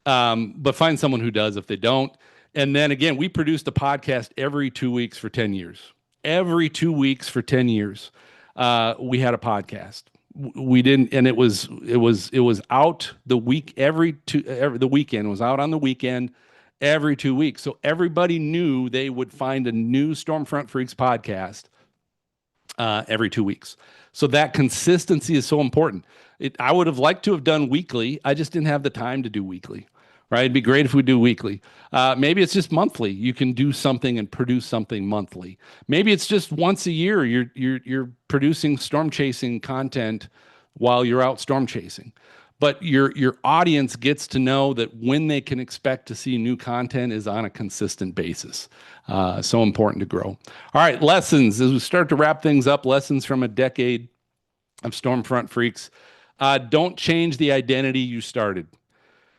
But find someone who does if they don't. And then again, we produced a podcast every 2 weeks for 10 years. Every 2 weeks for 10 years, we had a podcast. We didn't, and it was out the week the weekend. It was out on the weekend every 2 weeks. So everybody knew they would find a new Stormfront Freaks podcast every 2 weeks. So that consistency is so important. I would have liked to have done weekly. I just didn't have the time to do weekly, right? It'd be great if we do weekly. Maybe it's just monthly. You can do something and produce something monthly. Maybe it's just once a year. You're producing storm chasing content while you're out storm chasing. but your audience gets to know that when they can expect to see new content is on a consistent basis. So important to grow. All right, lessons. As we start to wrap things up, lessons from a decade of Stormfront Freaks. Don't change the identity you started.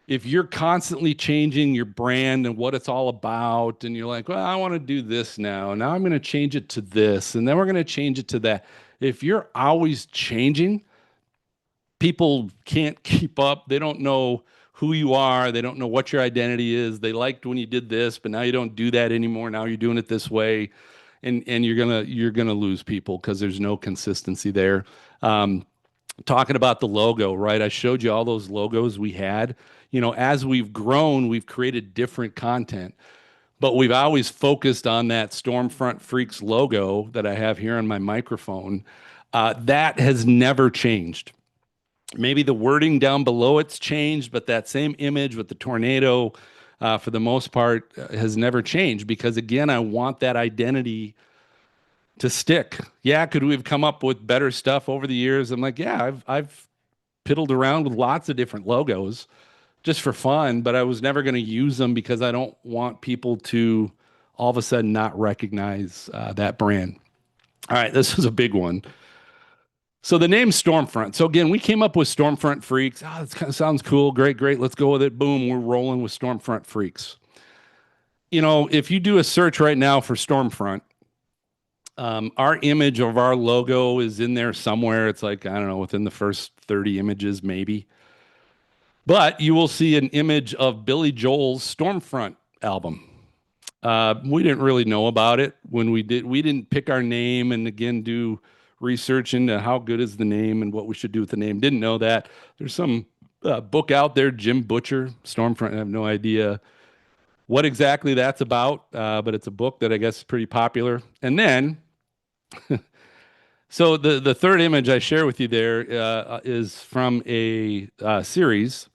If you're constantly changing your brand and what it's all about, and you're like, well, I want to do this now. Now I'm going to change it to this, and then we're going to change it to that. If you're always changing, people can't keep up. They don't know who you are. They don't know what your identity is. They liked when you did this, but now you don't do that anymore. Now you're doing it this way. And you're gonna lose people because there's no consistency there. Talking about the logo, right? I showed you all those logos we had. As we've grown, we've created different content, but we've always focused on that Stormfront Freaks logo that I have here on my microphone. That has never changed. Maybe the wording down below it's changed, but that same image with the tornado, for the most part, has never changed because, again, I want that identity to stick. Yeah, could we have come up with better stuff over the years? I'm like, yeah, I've piddled around with lots of different logos just for fun, but I was never going to use them because I don't want people to all of a sudden not recognize that brand. All right, this is a big one. So the name Stormfront. So again, we came up with Stormfront Freaks. This kind of sounds cool. Great. Let's go with it. Boom, we're rolling with Stormfront Freaks. If you do a search right now for Stormfront, our image of our logo is in there somewhere. It's like, I don't know, within the first 30 images, maybe. But you will see an image of Billy Joel's Stormfront album. We didn't really know about it when we did. We didn't pick our name and, again, do research into how good is the name and what we should do with the name. Didn't know that. There's some book out there, Jim Butcher, Stormfront. I have no idea what exactly that's about, but it's a book that I guess is pretty popular. And then, so the third image I share with you there is from a series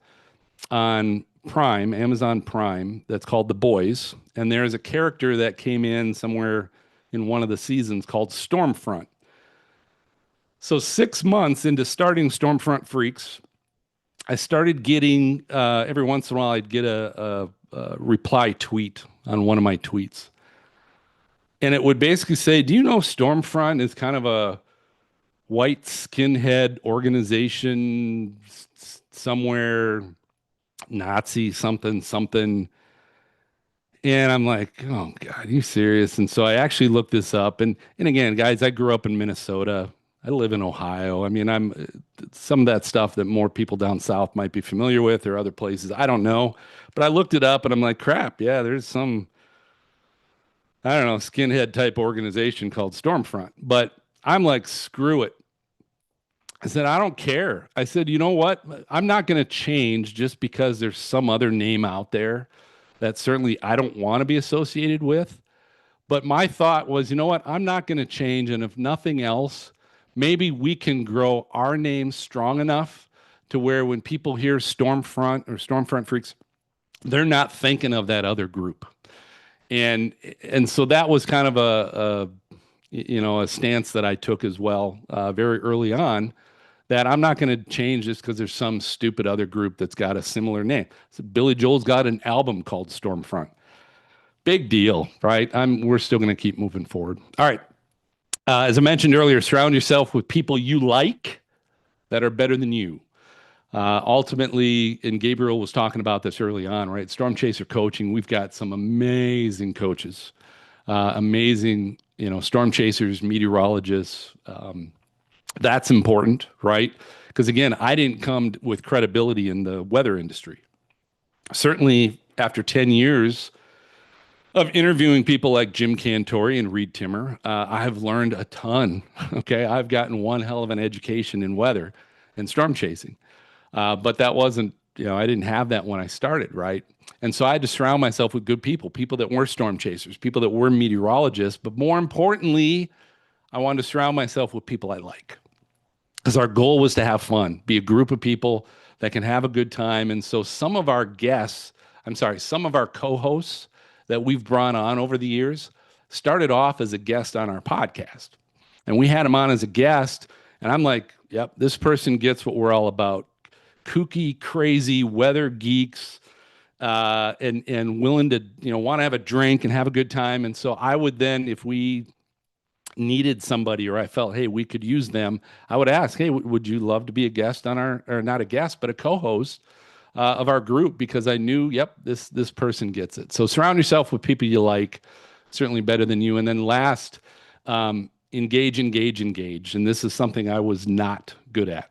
on Prime, Amazon Prime, that's called The Boys. And there's a character that came in somewhere in one of the seasons called Stormfront. So 6 months into starting Stormfront Freaks, I started getting, every once in a while, I'd get a reply tweet on one of my tweets. And it would basically say, do you know Stormfront is kind of a white skinhead organization somewhere, Nazi something. And I'm like, oh God, are you serious? And so I actually looked this up. And again, guys, I grew up in Minnesota. I live in Ohio. I mean, I'm some of that stuff that more people down south might be familiar with or other places. I don't know. But I looked it up and I'm like, crap, yeah, there's some, I don't know, skinhead type organization called Stormfront. But I'm like, screw it. I said, I don't care. I said, you know what? I'm not going to change just because there's some other name out there that certainly I don't want to be associated with. But my thought was, you know what? I'm not going to change. And if nothing else, maybe we can grow our name strong enough to where when people hear Stormfront or Stormfront Freaks, they're not thinking of that other group. And so that was kind of a stance that I took as well very early on, that I'm not going to change just because there's some stupid other group that's got a similar name. So Billy Joel's got an album called Stormfront. Big deal, right? We're still going to keep moving forward. All right. As I mentioned earlier, surround yourself with people you like that are better than you. Ultimately, and Gabriel was talking about this early on, right? Storm Chaser coaching, we've got some amazing coaches, amazing, storm chasers, meteorologists. That's important, right? Because again, I didn't come with credibility in the weather industry. Certainly after 10 years of interviewing people like Jim Cantori and Reed Timmer, I have learned a ton. Okay. I've gotten one hell of an education in weather and storm chasing. But that wasn't, I didn't have that when I started, right? And so I had to surround myself with good people that were storm chasers, people that were meteorologists, but more importantly, I wanted to surround myself with people I like. Because our goal was to have fun, be a group of people that can have a good time. And so some of our co-hosts that we've brought on over the years started off as a guest on our podcast. And we had him on as a guest, and I'm like, yep, this person gets what we're all about. kooky, crazy weather geeks, and willing to, want to have a drink and have a good time. And so I would then, if we needed somebody or I felt, hey, we could use them, I would ask, hey, would you love to be a guest on our, or not a guest, but a co-host of our group? Because I knew, yep, this person gets it. So surround yourself with people you like, certainly better than you. And then last, engage. And this is something I was not good at,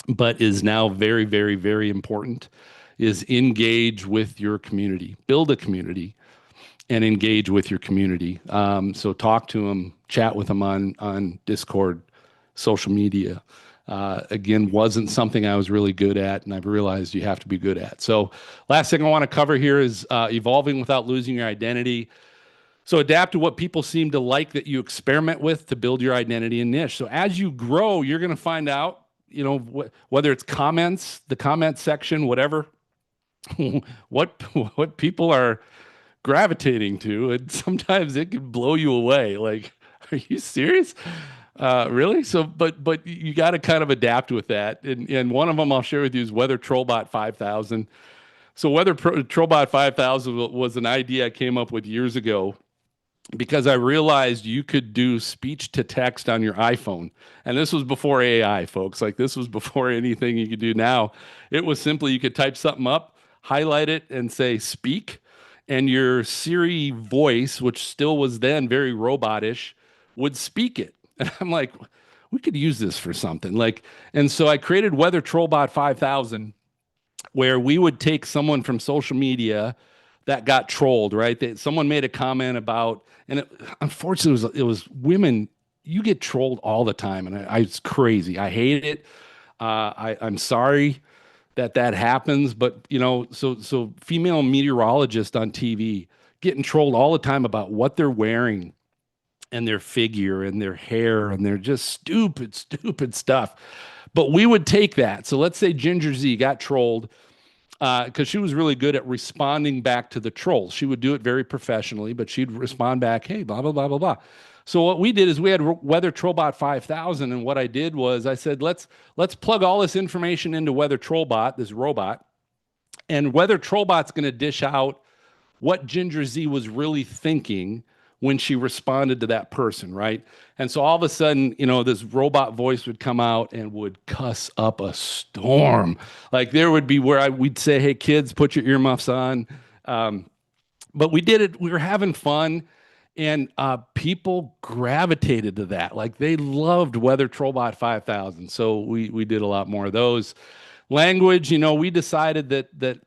but is now very, very, very important, is engage with your community, build a community and engage with your community. So talk to them, chat with them on Discord, social media. Again, wasn't something I was really good at, and I've realized you have to be good at. So last thing I want to cover here is evolving without losing your identity. So adapt to what people seem to like that you experiment with to build your identity and niche. So as you grow, you're going to find out, whether it's comments, the comment section, whatever, what people are gravitating to, and sometimes it can blow you away. Like, are you serious? Really? So, but you got to kind of adapt with that. And one of them I'll share with you is Weather Trollbot 5000. So Trollbot 5000 was an idea I came up with years ago because I realized you could do speech to text on your iPhone. And this was before AI, folks. Like, this was before anything you could do now. It was simply, you could type something up, highlight it, and say speak, and your Siri voice, which still was then very robotish, would speak it. And I'm like, we could use this for something. And so I created Weather Trollbot 5000, where we would take someone from social media that got trolled, right? Someone made a comment about, and unfortunately, it was women. You get trolled all the time, and it's crazy. I hate it. I'm sorry that happens, but so female meteorologists on TV getting trolled all the time about what they're wearing and their figure and their hair, and they're just stupid stuff. But we would take that. So let's say Ginger Z got trolled because she was really good at responding back to the trolls. She would do it very professionally, but she'd respond back, hey, blah, blah, blah, blah, blah. So what we did is we had Weather Trollbot 5000, and what I did was I said, let's plug all this information into Weather Trollbot, this robot, and Weather Trollbot's going to dish out what Ginger Z was really thinking when she responded to that person, right? And so all of a sudden, this robot voice would come out and would cuss up a storm. Like, there would be where we'd say, hey, kids, put your earmuffs on. But we did it. We were having fun. And people gravitated to that. Like, they loved Weather Trollbot 5000. So we did a lot more of those. Language, we decided that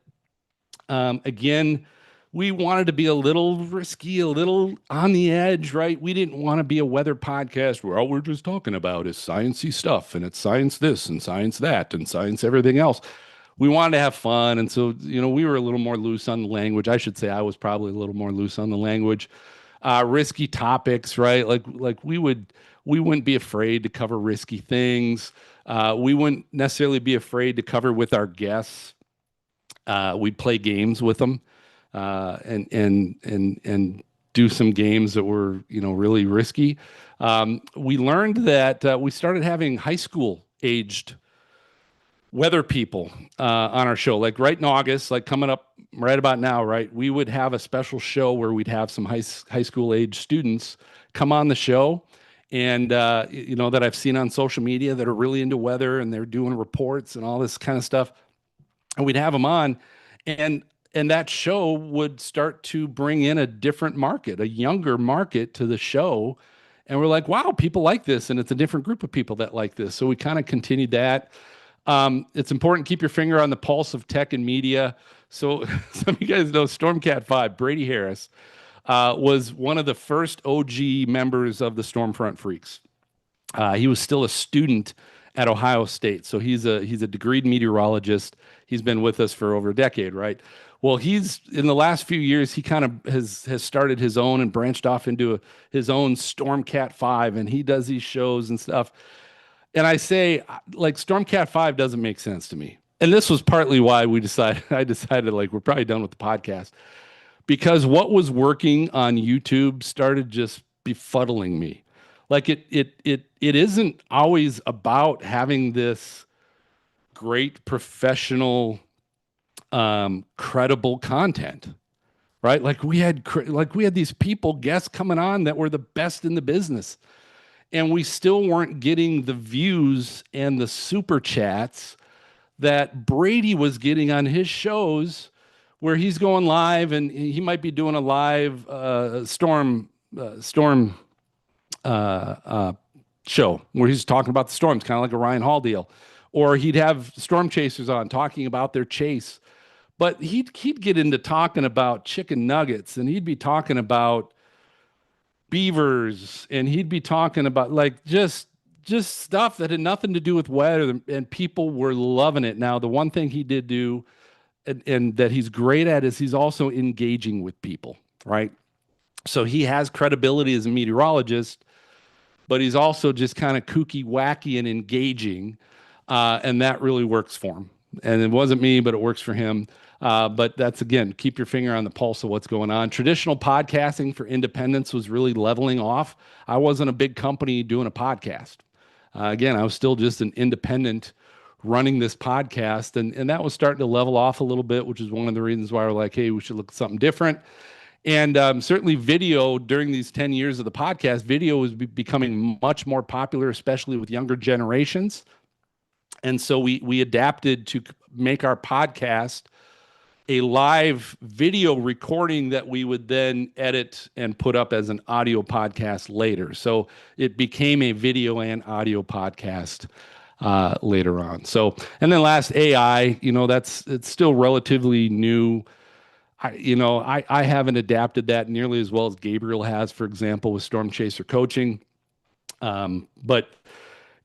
again, we wanted to be a little risky, a little on the edge, right? We didn't want to be a weather podcast where all we're just talking about is sciencey stuff, and it's science this and science that and science everything else. We wanted to have fun. And so, we were a little more loose on the language. I should say I was probably a little more loose on the language. Risky topics, right? Like we wouldn't be afraid to cover risky things. We wouldn't necessarily be afraid to cover with our guests. We'd play games with them, and do some games that were, really risky. We learned that we started having high school aged weather people on our show, like right in August, like coming up right about now, right? We would have a special show where we'd have some high school age students come on the show, and that I've seen on social media that are really into weather, and they're doing reports and all this kind of stuff. And we'd have them on, and that show would start to bring in a different market, a younger market to the show. And we're like, wow, people like this, and it's a different group of people that like this. So we kind of continued that. It's important to keep your finger on the pulse of tech and media. So some of you guys know Stormcat 5, Brady Harris, was one of the first OG members of the Stormfront Freaks. He was still a student at Ohio State. So he's a degreed meteorologist. He's been with us for over a decade, right? Well, he's in the last few years, he kind of has started his own and branched off into his own Stormcat 5, and he does these shows and stuff. And I say, like, Stormcat 5 doesn't make sense to me. And this was partly why I decided like, we're probably done with the podcast, because what was working on YouTube started just befuddling me. Like, it isn't always about having this great professional, credible content, right? Like we had these guests coming on that were the best in the business, and we still weren't getting the views and the super chats that Brady was getting on his shows, where he's going live and he might be doing a live storm show where he's talking about the storms, kind of like a Ryan Hall deal, or he'd have storm chasers on talking about their chase. But he'd get into talking about chicken nuggets, and he'd be talking about beavers, and he'd be talking about like just stuff that had nothing to do with weather, and people were loving it. Now, the one thing he did do, and that he's great at, is he's also engaging with people, right? So he has credibility as a meteorologist, but he's also just kind of kooky, wacky, and engaging, and that really works for him. And it wasn't me, but it works for him. But that's, again, keep your finger on the pulse of what's going on. Traditional podcasting for independents was really leveling off. I wasn't a big company doing a podcast. Again, I was still just an independent running this podcast, and that was starting to level off a little bit, which is one of the reasons why we're like, hey, we should look at something different. And certainly video, during these 10 years of the podcast, video was becoming much more popular, especially with younger generations. And so we adapted to make our podcast a live video recording that we would then edit and put up as an audio podcast later. So it became a video and audio podcast later on. So, and then last, AI, it's still relatively new. I haven't adapted that nearly as well as Gabriel has, for example, with Storm Chaser coaching. But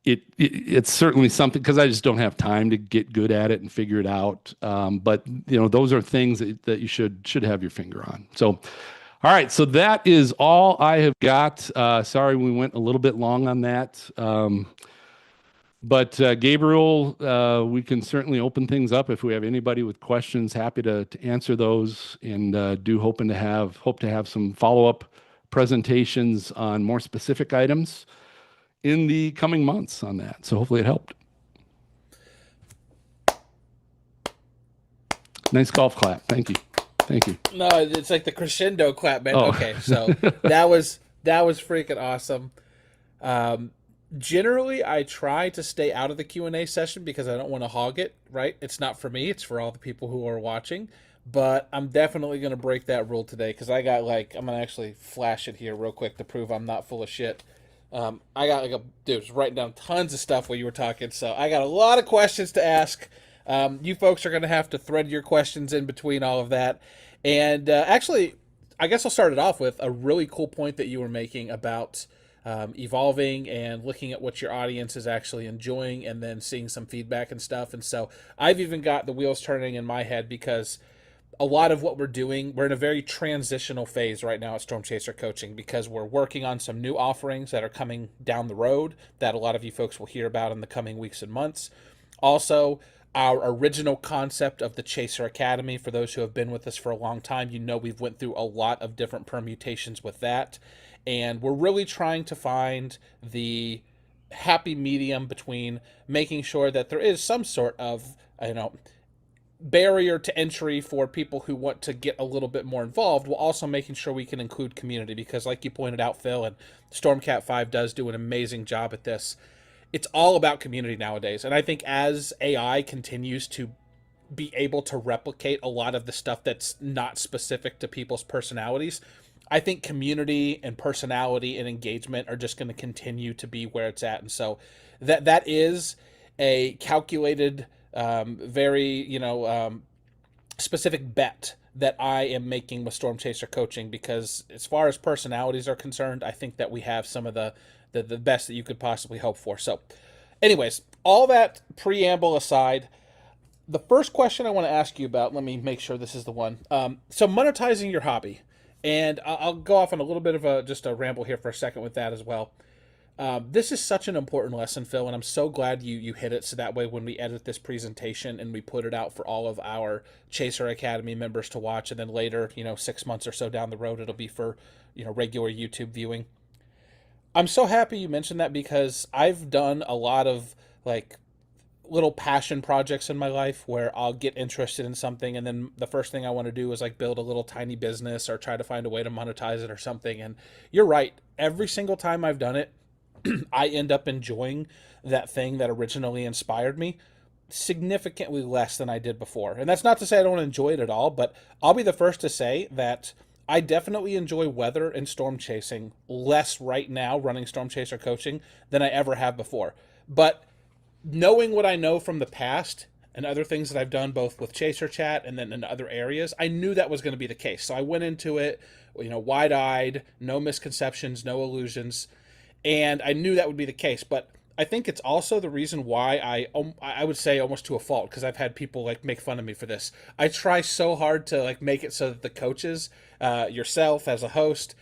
it's certainly something, because I just don't have time to get good at it and figure it out. But those are things that you should have your finger on. So, all right. So that is all I have got. Sorry, we went a little bit long on that. But Gabriel, we can certainly open things up if we have anybody with questions. Happy to answer those, and hope to have some follow-up presentations on more specific items in the coming months on that. So hopefully it helped. Nice golf clap. Thank you. No, it's like the crescendo clap, man. Oh. Okay, so that was freaking awesome. Generally, I try to stay out of the Q&A session because I don't want to hog it, right? It's not for me. It's for all the people who are watching. But I'm definitely going to break that rule today, because I got I'm going to actually flash it here real quick to prove I'm not full of shit. I got dude, was writing down tons of stuff while you were talking, so I got a lot of questions to ask. You folks are going to have to thread your questions in between all of that. And actually, I guess I'll start it off with a really cool point that you were making about evolving and looking at what your audience is actually enjoying, and then seeing some feedback and stuff. And so I've even got the wheels turning in my head, because a lot of what we're doing, we're in a very transitional phase right now at Storm Chaser Coaching, because we're working on some new offerings that are coming down the road that a lot of you folks will hear about in the coming weeks and months. Also, our original concept of the Chaser Academy, for those who have been with us for a long time, we've went through a lot of different permutations with that. And we're really trying to find the happy medium between making sure that there is some sort of, barrier to entry for people who want to get a little bit more involved, while also making sure we can include community, because like you pointed out, Phil, and Stormcat 5 does do an amazing job at this, it's all about community nowadays. And I think as AI continues to be able to replicate a lot of the stuff that's not specific to people's personalities, I think community and personality and engagement are just going to continue to be where it's at. And so that is a calculated, very, specific bet that I am making with Storm Chaser Coaching, because as far as personalities are concerned, I think that we have some of the best that you could possibly hope for. So anyways, all that preamble aside, the first question I want to ask you about, let me make sure this is the one. So monetizing your hobby, and I'll go off on a little bit of just a ramble here for a second with that as well. This is such an important lesson, Phil, and I'm so glad you hit it, so that way when we edit this presentation and we put it out for all of our Chaser Academy members to watch, and then later, 6 months or so down the road, it'll be for, regular YouTube viewing. I'm so happy you mentioned that, because I've done a lot of, little passion projects in my life where I'll get interested in something, and then the first thing I want to do is like build a little tiny business or try to find a way to monetize it or something. And you're right. Every single time I've done it, I end up enjoying that thing that originally inspired me significantly less than I did before. And that's not to say I don't enjoy it at all, but I'll be the first to say that I definitely enjoy weather and storm chasing less right now running Storm Chaser coaching than I ever have before. But knowing what I know from the past and other things that I've done both with Chaser Chat and then in other areas, I knew that was going to be the case. So I went into it, wide-eyed, no misconceptions, no illusions, and I knew that would be the case. But I think it's also the reason why I would say almost to a fault, because I've had people like make fun of me for this. I try so hard to like make it so that the coaches, yourself as a host,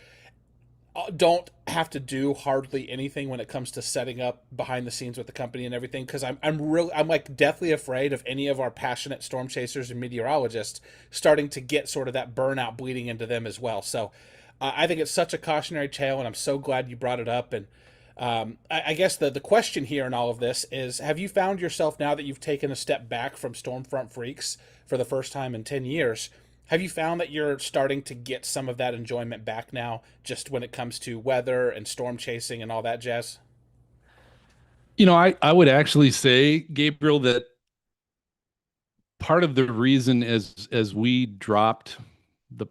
don't have to do hardly anything when it comes to setting up behind the scenes with the company and everything, because I'm like deathly afraid of any of our passionate storm chasers and meteorologists starting to get sort of that burnout bleeding into them as well. So I think it's such a cautionary tale, and I'm so glad you brought it up. And I guess the question here in all of this is, have you found yourself, now that you've taken a step back from Stormfront Freaks for the first time in 10 years, have you found that you're starting to get some of that enjoyment back now, just when it comes to weather and storm chasing and all that jazz? I would actually say, Gabriel, that part of the reason as we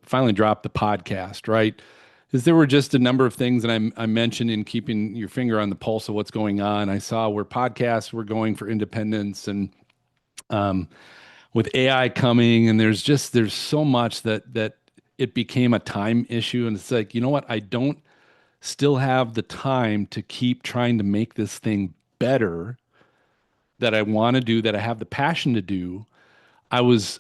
finally dropped the podcast, right, is there were just a number of things that I mentioned in keeping your finger on the pulse of what's going on. I saw where podcasts were going for independence, and with AI coming, and there's so much that it became a time issue. And it's like, you know what? I don't still have the time to keep trying to make this thing better that I want to do, that I have the passion to do. I was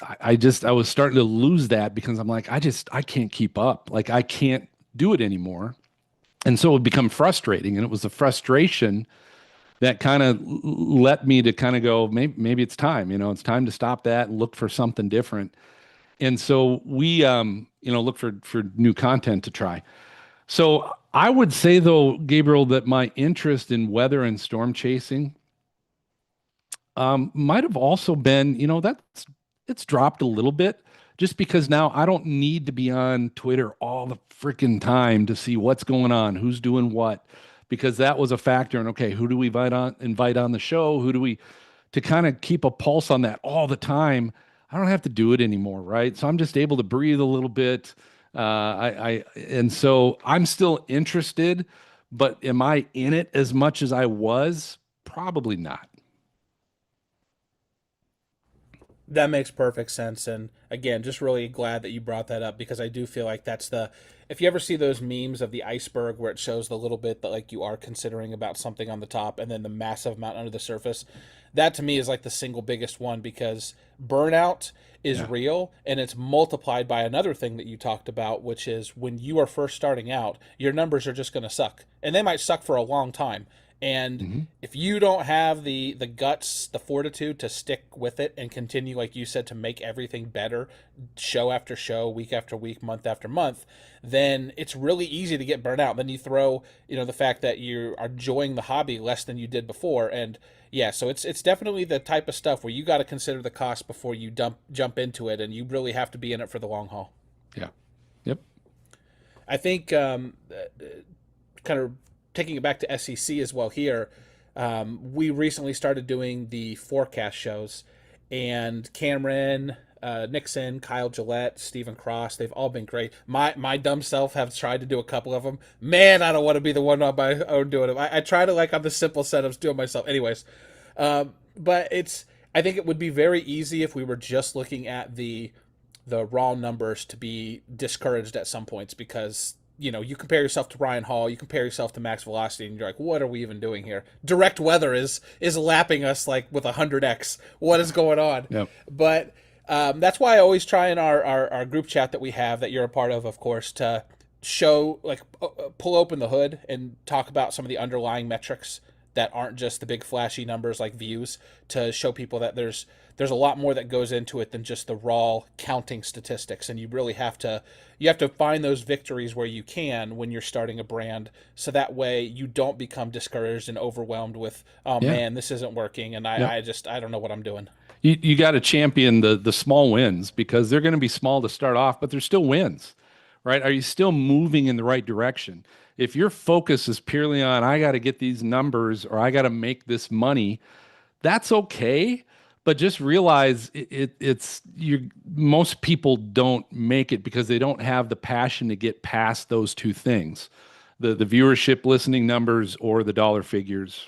starting to lose that, because I'm like, I can't keep up. Like, I can't do it anymore. And so it would become frustrating. And it was the frustration that kind of led me to kind of go, maybe it's time, it's time to stop that and look for something different. And so we, look for new content to try. So I would say, though, Gabriel, that my interest in weather and storm chasing might have also been, it's dropped a little bit, just because now I don't need to be on Twitter all the freaking time to see what's going on, who's doing what, because that was a factor in, okay, who do we invite on the show? To kind of keep a pulse on that all the time. I don't have to do it anymore, right? So I'm just able to breathe a little bit. And so I'm still interested, but am I in it as much as I was? Probably not. That makes perfect sense. And again, just really glad that you brought that up, because I do feel like if you ever see those memes of the iceberg where it shows the little bit that like you are considering about something on the top and then the massive amount under the surface, that to me is like the single biggest one, because burnout is real, and it's multiplied by another thing that you talked about, which is when you are first starting out, your numbers are just going to suck, and they might suck for a long time. And if you don't have the guts, the fortitude to stick with it and continue, like you said, to make everything better, show after show, week after week, month after month, then it's really easy to get burnt out. Then you throw, the fact that you are enjoying the hobby less than you did before. And yeah, so it's definitely the type of stuff where you got to consider the cost before you jump into it, and you really have to be in it for the long haul. Yeah. Yep. I think kind of taking it back to SEC as well here, we recently started doing the forecast shows, and Cameron, Nixon, Kyle Gillette, Stephen Cross, they've all been great. My dumb self have tried to do a couple of them. Man, I don't want to be the one on my own doing them. I try to, like, on the simple setups, do it myself. Anyways, but I think it would be very easy if we were just looking at the raw numbers to be discouraged at some points, because you compare yourself to Ryan Hall, you compare yourself to Max Velocity, and you're like, what are we even doing here? Direct weather is lapping us like with 100x. What is going on? Yep. But that's why I always try in our group chat that we have, that you're a part of course, to show, like, pull open the hood and talk about some of the underlying metrics that aren't just the big flashy numbers like views, to show people that there's a lot more that goes into it than just the raw counting statistics, and you really have to find those victories where you can when you're starting a brand, so that way you don't become discouraged and overwhelmed with, oh man, this isn't working, and I don't know what I'm doing. You got to champion the small wins, because they're going to be small to start off, but they're still wins, right? Are you still moving in the right direction? If your focus is purely on, I got to get these numbers or I got to make this money, that's okay. But just realize most people don't make it because they don't have the passion to get past those two things, the viewership, listening numbers, or the dollar figures,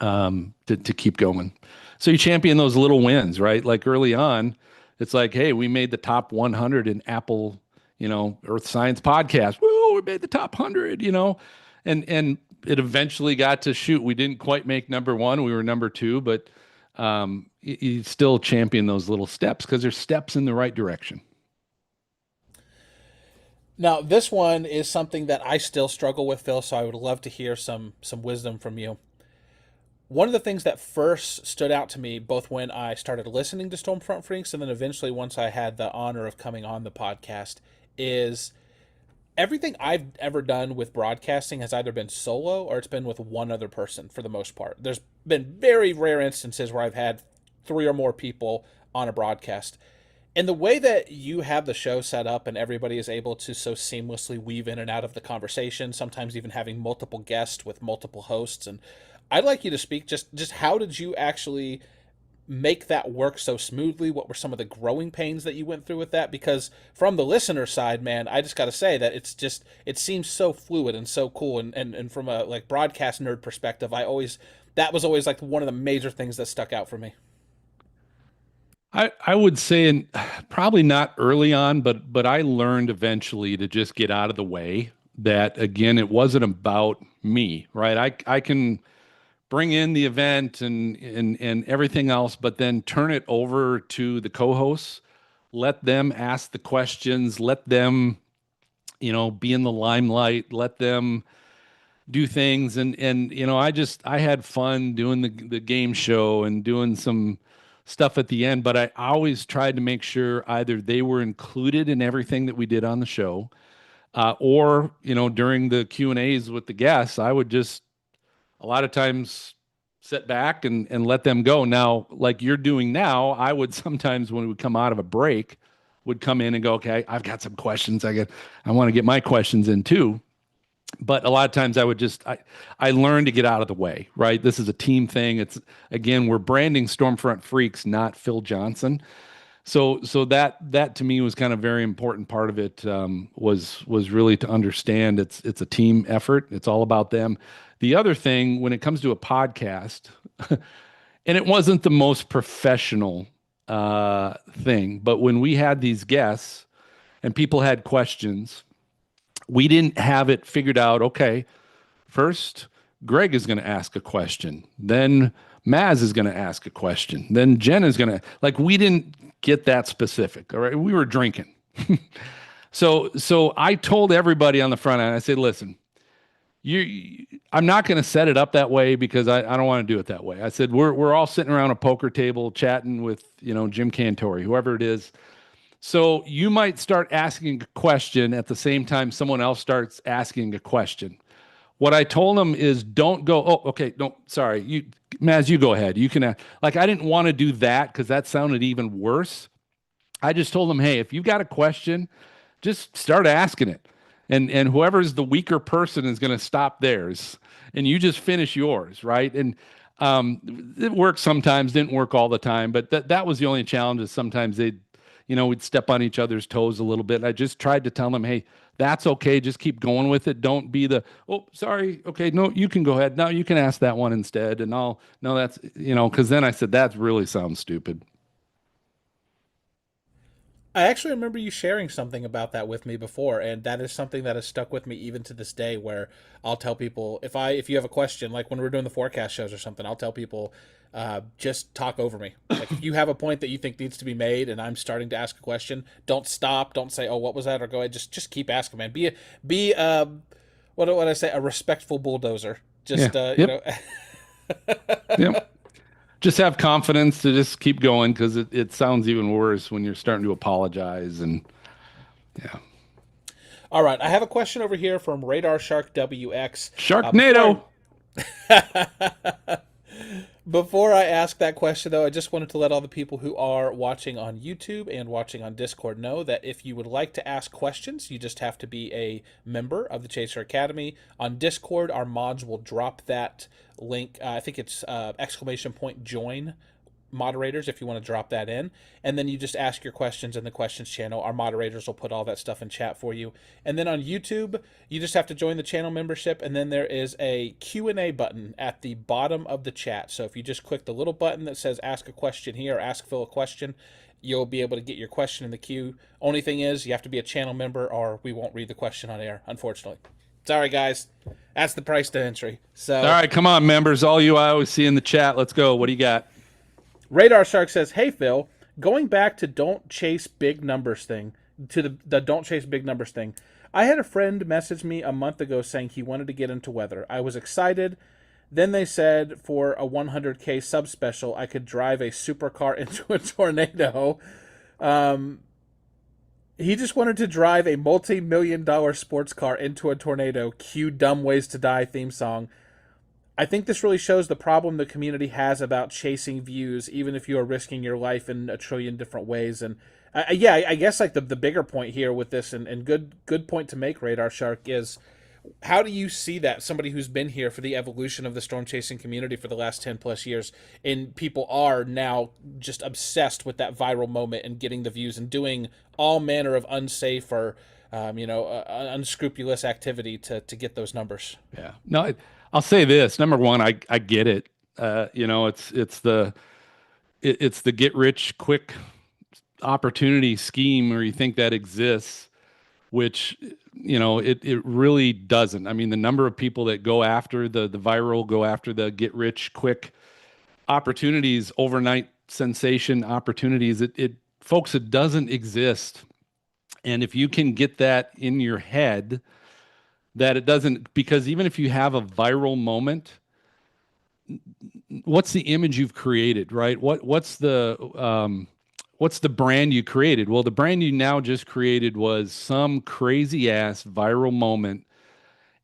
to keep going. So you champion those little wins, right? Like early on, it's like, hey, we made the top 100 in Apple, Earth Science podcast. Woo, we made the top 100, and it eventually got to, shoot, we didn't quite make number one. We were number two, but you still champion those little steps because they're steps in the right direction. Now, this one is something that I still struggle with, Phil, so I would love to hear some wisdom from you. One of the things that first stood out to me, both when I started listening to Stormfront Freaks and then eventually once I had the honor of coming on the podcast, is everything I've ever done with broadcasting has either been solo or it's been with one other person for the most part. There's been very rare instances where I've had 3 or more people on a broadcast. And the way that you have the show set up and everybody is able to so seamlessly weave in and out of the conversation, sometimes even having multiple guests with multiple hosts. And I'd like you to speak just how did you actually make that work so smoothly? What were some of the growing pains that you went through with that? Because from the listener side, man, I just got to say that it seems so fluid and so cool. And from a like broadcast nerd perspective, that was always like one of the major things that stuck out for me. I would say, and probably not early on, but I learned eventually to just get out of the way. That again, it wasn't about me, right? I can bring in the event and everything else, but then turn it over to the co-hosts, let them ask the questions, let them, be in the limelight, let them do things. And I had fun doing the game show and doing some stuff at the end, but I always tried to make sure either they were included in everything that we did on the show, or, during the Q&As with the guests, I would just, a lot of times, sit back and let them go. Now, like you're doing now, I would sometimes, when we would come out of a break, would come in and go, okay, I've got some questions. I want to get my questions in too. But a lot of times I would I learned to get out of the way, right? This is a team thing. It's, again, we're branding Stormfront Freaks, not Phil Johnson. So that to me was kind of a very important part of it, was really to understand it's a team effort. It's all about them. The other thing, when it comes to a podcast, and it wasn't the most professional thing, but when we had these guests and people had questions, we didn't have it figured out. Okay, first Greg is going to ask a question, then Maz is going to ask a question, then Jen is going to, like, we didn't get that specific. All right, we were drinking. So I told everybody on the front end, I said, listen, I'm not going to set it up that way because I don't want to do it that way. I said, we're all sitting around a poker table chatting with, Jim Cantori, whoever it is. So you might start asking a question at the same time someone else starts asking a question. What I told them is, don't go, oh, okay, don't, sorry, Maz, you go ahead. You can, I didn't want to do that because that sounded even worse. I just told them, hey, if you've got a question, just start asking it. And whoever's the weaker person is going to stop theirs, and you just finish yours, right? And it worked sometimes, didn't work all the time, but that was the only challenge, is sometimes we'd step on each other's toes a little bit. I just tried to tell them, hey, that's okay. Just keep going with it. Don't be the, oh, sorry. Okay, no, you can go ahead. No, you can ask that one instead. And no, that's, because then I said, that really sounds stupid. I actually remember you sharing something about that with me before, and that is something that has stuck with me even to this day, where I'll tell people, if you have a question, like when we're doing the forecast shows or something, I'll tell people, just talk over me. Like, if you have a point that you think needs to be made and I'm starting to ask a question, don't stop, don't say, oh, what was that, or go ahead, just keep asking, man. Be what do I say, a respectful bulldozer. Just yep. Yep. Just have confidence to just keep going, because it sounds even worse when you're starting to apologize. And yeah. All right, I have a question over here from Radar Shark WX. Sharknado. Before I ask that question, though, I just wanted to let all the people who are watching on YouTube and watching on Discord know that if you would like to ask questions, you just have to be a member of the Chaser Academy. On Discord, our mods will drop that link. I think it's !join moderators if you want to drop that in, and then you just ask your questions in the questions channel. Our moderators will put all that stuff in chat for you. And then on YouTube, you just have to join the channel membership, and then there is a Q&A button at the bottom of the chat. So if you just click the little button that says ask a question here, or ask Phil a question, you'll be able to get your question in the queue. Only thing is, you have to be a channel member or we won't read the question on air, unfortunately. Sorry, guys. That's the price to entry. So all right, come on, members. All you I always see in the chat. Let's go. What do you got? Radar Shark says, "Hey Phil, going back to don't chase big numbers thing, to the don't chase big numbers thing. I had a friend message me a month ago saying he wanted to get into weather. I was excited. Then they said for a 100K subspecial, I could drive a supercar into a tornado. He just wanted to drive a multi-million-dollar sports car into a tornado. Cue Dumb Ways to Die theme song. I think this really shows the problem the community has about chasing views, even if you are risking your life in a trillion different ways." And I guess like the bigger point here with this, and good point to make, Radar Shark, is how do you see that, somebody who's been here for the evolution of the storm chasing community for the last 10 plus years, and people are now just obsessed with that viral moment and getting the views and doing all manner of unsafe or unscrupulous activity to get those numbers? Yeah. No, I'll say this. Number one, I get it. It's the get rich quick opportunity scheme where you think that exists, which it really doesn't. I mean, the number of people that go after the viral, go after the get rich quick opportunities, overnight sensation opportunities, it folks, it doesn't exist. And if you can get that in your head, that it doesn't, because even if you have a viral moment, what's the image you've created, right? What's the brand you created? Well, the brand you now just created was some crazy ass viral moment.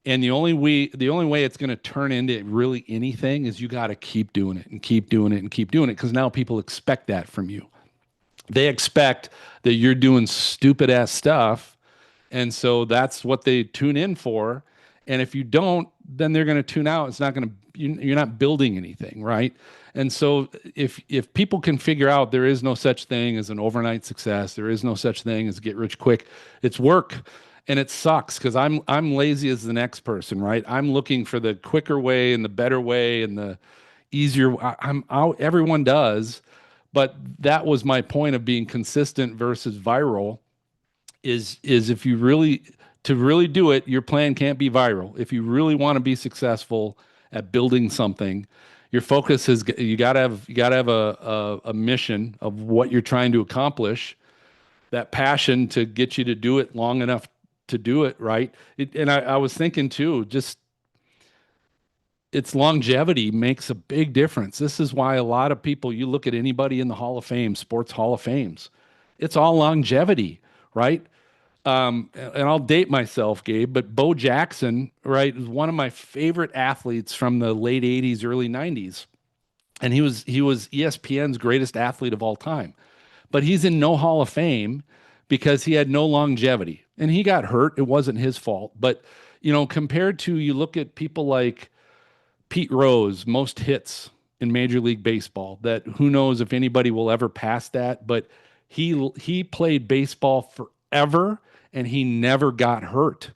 And the only way it's going to turn into really anything is you got to keep doing it and keep doing it and keep doing it, because now people expect that from you. They expect that you're doing stupid ass stuff. And so that's what they tune in for. And if you don't, then they're going to tune out. It's not going to, you're not building anything, right? And so if people can figure out there is no such thing as an overnight success, there is no such thing as get rich quick, it's work. And it sucks because I'm lazy as the next person, right? I'm looking for the quicker way and the better way and the easier. I'm out. Everyone does. But that was my point of being consistent versus viral. Is if you really do it, your plan can't be viral. If you really want to be successful at building something, your focus is you got to have a mission of what you're trying to accomplish, that passion to get you to do it long enough to do it right. And I was thinking too, just its longevity makes a big difference. This is why a lot of people, you look at anybody in the Hall of Fame, sports Hall of Fames, it's all longevity. Right. And I'll date myself, Gabe, but Bo Jackson, right, is one of my favorite athletes from the late 80s, early 90s. And he was ESPN's greatest athlete of all time. But he's in no Hall of Fame because he had no longevity. And he got hurt. It wasn't his fault. But, compared to, you look at people like Pete Rose, most hits in Major League Baseball, that who knows if anybody will ever pass that, but he played baseball forever and he never got hurt.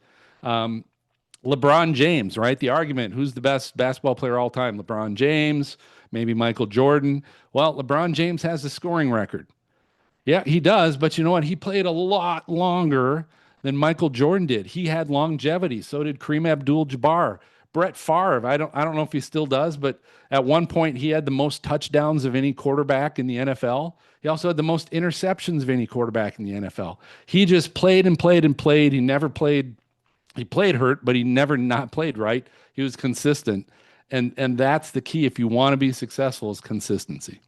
LeBron James, right? The argument, who's the best basketball player all time? LeBron James, maybe Michael Jordan. Well, LeBron James has the scoring record. Yeah, he does, but you know what? He played a lot longer than Michael Jordan did. He had longevity. So did Kareem Abdul-Jabbar. Brett Favre, I don't know if he still does, but at one point he had the most touchdowns of any quarterback in the NFL. He also had the most interceptions of any quarterback in the NFL. He just played and played and played. He never played. He played hurt, but he never not played, right? He was consistent. And that's the key if you want to be successful, is consistency.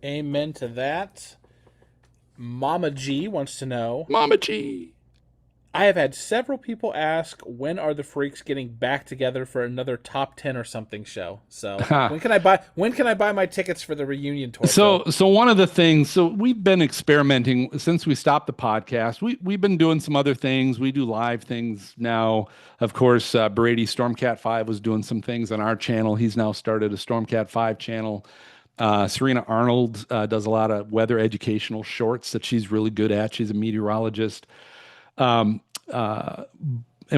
Amen to that. Mama G wants to know, Mama G. I have had several people ask, when are the Freaks getting back together for another top 10 or something show? So when can I buy my tickets for the reunion tour? So one of the things, so we've been experimenting since we stopped the podcast. We've been doing some other things. We do live things now. Of course, Brady Stormcat 5 was doing some things on our channel. He's now started a Stormcat 5 channel. Serena Arnold does a lot of weather educational shorts that she's really good at. She's a meteorologist. And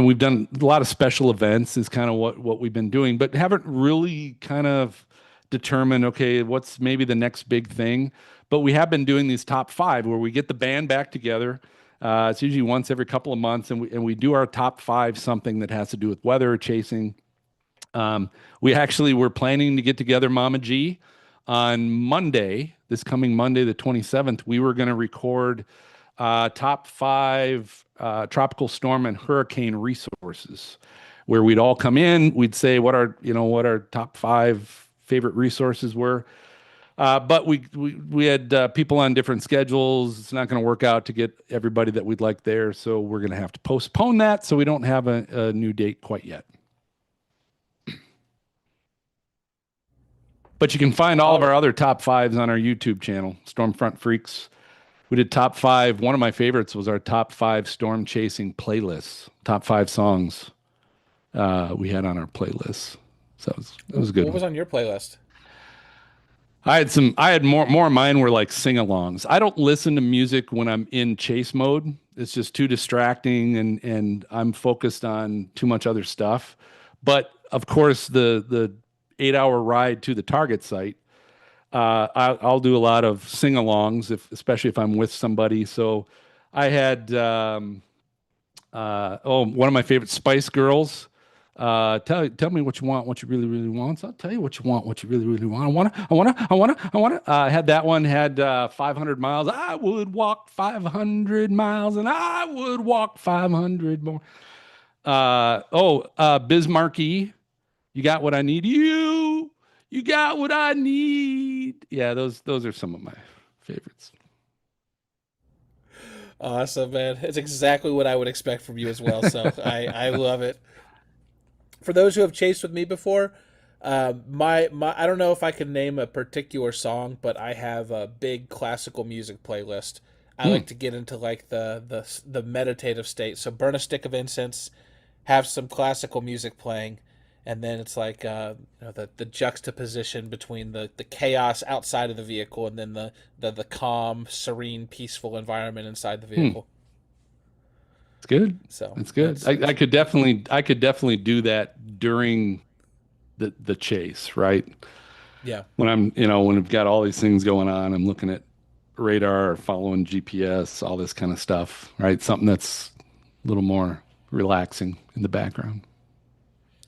we've done a lot of special events is kind of what we've been doing, but haven't really kind of determined, okay, what's maybe the next big thing. But we have been doing these top 5 where we get the band back together. It's usually once every couple of months, and we do our top 5, something that has to do with weather chasing. We actually were planning to get together, Mama G, on Monday, this coming Monday, the 27th. We were going to record top 5 tropical storm and hurricane resources, where we'd all come in, we'd say what our top 5 favorite resources were. But we had people on different schedules. It's not going to work out to get everybody that we'd like there, so we're going to have to postpone that. So we don't have a new date quite yet. But you can find all of our other top 5s on our YouTube channel, Stormfront Freaks. We did top 5. One of my favorites was our top 5 storm chasing playlists. Top 5 songs we had on our playlist. So it was good. What was on your playlist? I had more of mine were like sing-alongs. I don't listen to music when I'm in chase mode. It's just too distracting, and I'm focused on too much other stuff. But of course, the 8-hour ride to the target site, I'll do a lot of sing-alongs, especially if I'm with somebody. So I had one of my favorite Spice Girls. Tell me what you want, what you really, really want. So I'll tell you what you want, what you really, really want. I wanna. Had that one, had 500 miles. I would walk 500 miles, and I would walk 500 more. Bismarcky, you got what I need. You got what I need. Yeah, those are some of my favorites. Awesome, man. It's exactly what I would expect from you as well. So I love it. For those who have chased with me before, my I don't know if I can name a particular song, but I have a big classical music playlist. I like to get into like the meditative state. So burn a stick of incense, have some classical music playing, and then it's like the juxtaposition between the chaos outside of the vehicle and then the calm, serene, peaceful environment inside the vehicle. It's good. So it's good. I could definitely do that during the chase, right? Yeah. When when I've got all these things going on, I'm looking at radar, following GPS, all this kind of stuff, right? Something that's a little more relaxing in the background.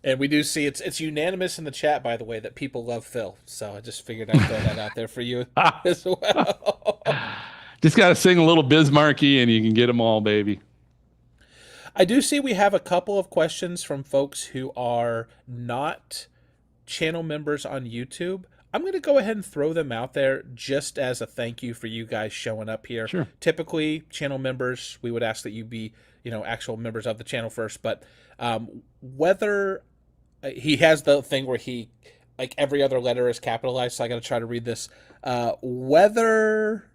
And we do see it's unanimous in the chat, by the way, that people love Phil. So I just figured I'd throw that out there for you as well. Just got to sing a little Bismarcky and you can get them all, baby. I do see we have a couple of questions from folks who are not channel members on YouTube. I'm going to go ahead and throw them out there just as a thank you for you guys showing up here. Sure. Typically, channel members, we would ask that you be, actual members of the channel first. But whether he has the thing where he, like every other letter is capitalized, so I got to try to read this. Whether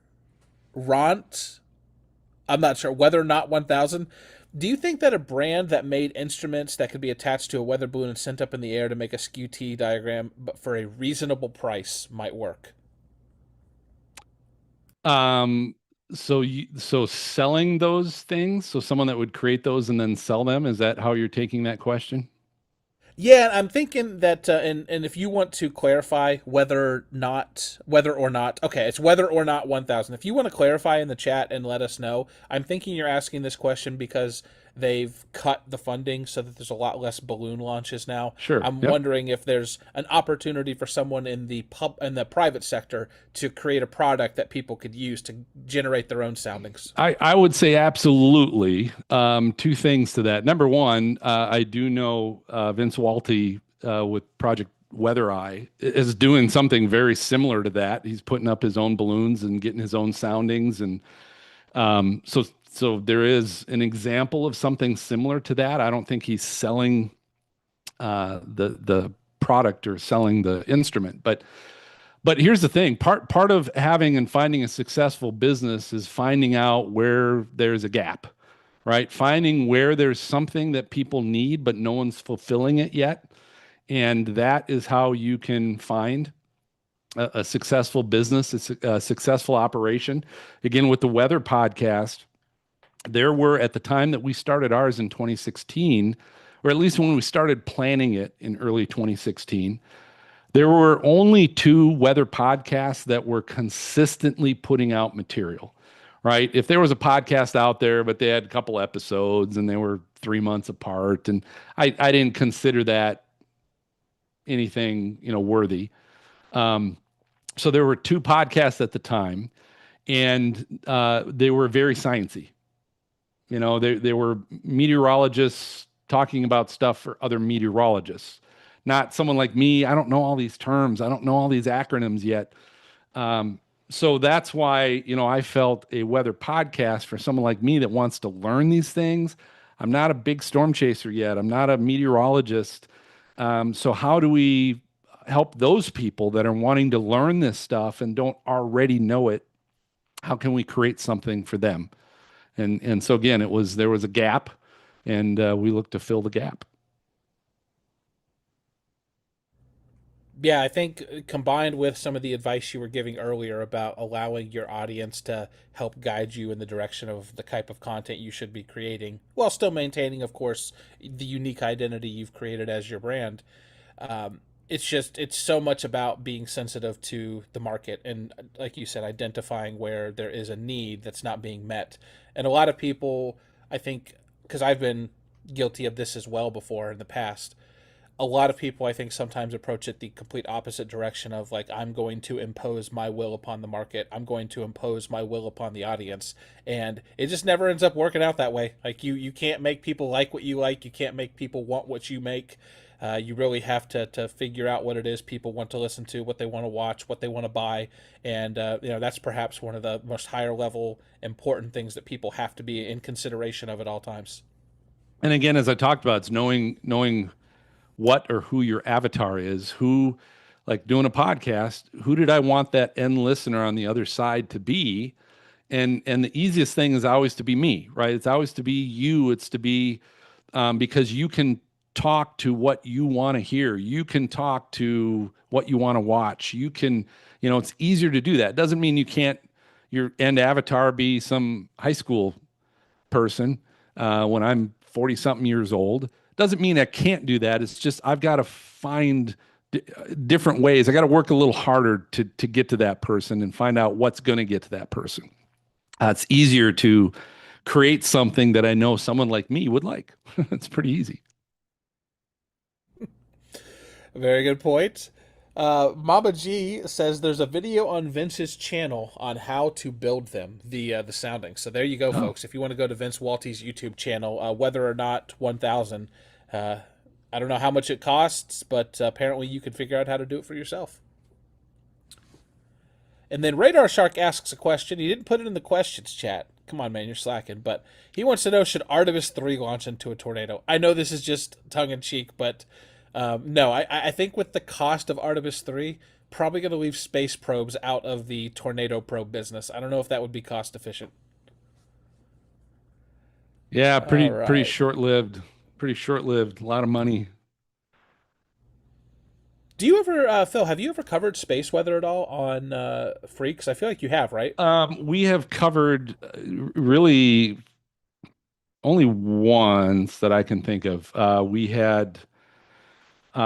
Ront, I'm not sure, whether or not 1000. Do you think that a brand that made instruments that could be attached to a weather balloon and sent up in the air to make a skew-T diagram, but for a reasonable price, might work? So selling those things, so someone that would create those and then sell them, is that how you're taking that question? Yeah, I'm thinking that, and if you want to clarify whether or not, okay, it's whether or not 1000. If you want to clarify in the chat and let us know, I'm thinking you're asking this question because they've cut the funding so that there's a lot less balloon launches now. Sure. I'm Yep. wondering if there's an opportunity for someone in the private sector to create a product that people could use to generate their own soundings. I would say absolutely. Two things to that. Number one, I do know Vince Walty with Project Weather Eye is doing something very similar to that. He's putting up his own balloons and getting his own soundings, and so there is an example of something similar to that. I don't think he's selling the product or selling the instrument, but here's the thing. Part of having and finding a successful business is finding out where there's a gap, right? Finding where there's something that people need, but no one's fulfilling it yet. And that is how you can find a successful business, a successful operation. Again, with the weather podcast, there were, at the time that we started ours in 2016, or at least when we started planning it in early 2016, there were only 2 weather podcasts that were consistently putting out material, right? If there was a podcast out there, but they had a couple episodes and they were 3 months apart, and I didn't consider that anything, worthy. So there were 2 podcasts at the time, and they were very sciencey. They were meteorologists talking about stuff for other meteorologists. Not someone like me. I don't know all these terms. I don't know all these acronyms yet. So that's why, I felt a weather podcast for someone like me that wants to learn these things. I'm not a big storm chaser yet. I'm not a meteorologist. So how do we help those people that are wanting to learn this stuff and don't already know it? How can we create something for them? And so again, there was a gap, and we looked to fill the gap. Yeah, I think combined with some of the advice you were giving earlier about allowing your audience to help guide you in the direction of the type of content you should be creating, while still maintaining, of course, the unique identity you've created as your brand. It's so much about being sensitive to the market and, like you said, identifying where there is a need that's not being met. And a lot of people, I think, because I've been guilty of this as well before in the past, a lot of people, I think, sometimes approach it the complete opposite direction of, like, I'm going to impose my will upon the market. I'm going to impose my will upon the audience. And it just never ends up working out that way. Like, you can't make people like what you like. You can't make people want what you make. You really have to figure out what it is people want to listen to, what they want to watch, what they want to buy. And, that's perhaps one of the most higher level important things that people have to be in consideration of at all times. And again, as I talked about, it's knowing what or who your avatar is, who, like doing a podcast, who did I want that end listener on the other side to be? And the easiest thing is always to be me, right? It's always to be you. It's to be, because you can talk to what you want to hear. You can talk to what you want to watch. You can, it's easier to do that. It doesn't mean you can't, your end avatar be some high school person when I'm 40 something years old. Doesn't mean I can't do that. It's just I've got to find different ways. I got to work a little harder to get to that person and find out what's going to get to that person. It's easier to create something that I know someone like me would like. It's pretty easy. Very good point. Mama G says there's a video on Vince's channel on how to build them, the sounding. So there you go, folks. If you want to go to Vince Walty's YouTube channel, whether or not 1,000, I don't know how much it costs, but apparently you can figure out how to do it for yourself. And then Radar Shark asks a question. He didn't put it in the questions chat. Come on, man, you're slacking. But he wants to know, should Artemis 3 launch into a tornado? I know this is just tongue-in-cheek, but no, I think with the cost of Artemis 3, probably going to leave space probes out of the tornado probe business. I don't know if that would be cost efficient. Yeah, pretty short-lived. Pretty short-lived. A lot of money. Do you ever, Phil, have you ever covered space weather at all on Freaks? I feel like you have, right? We have covered really only once that I can think of. We had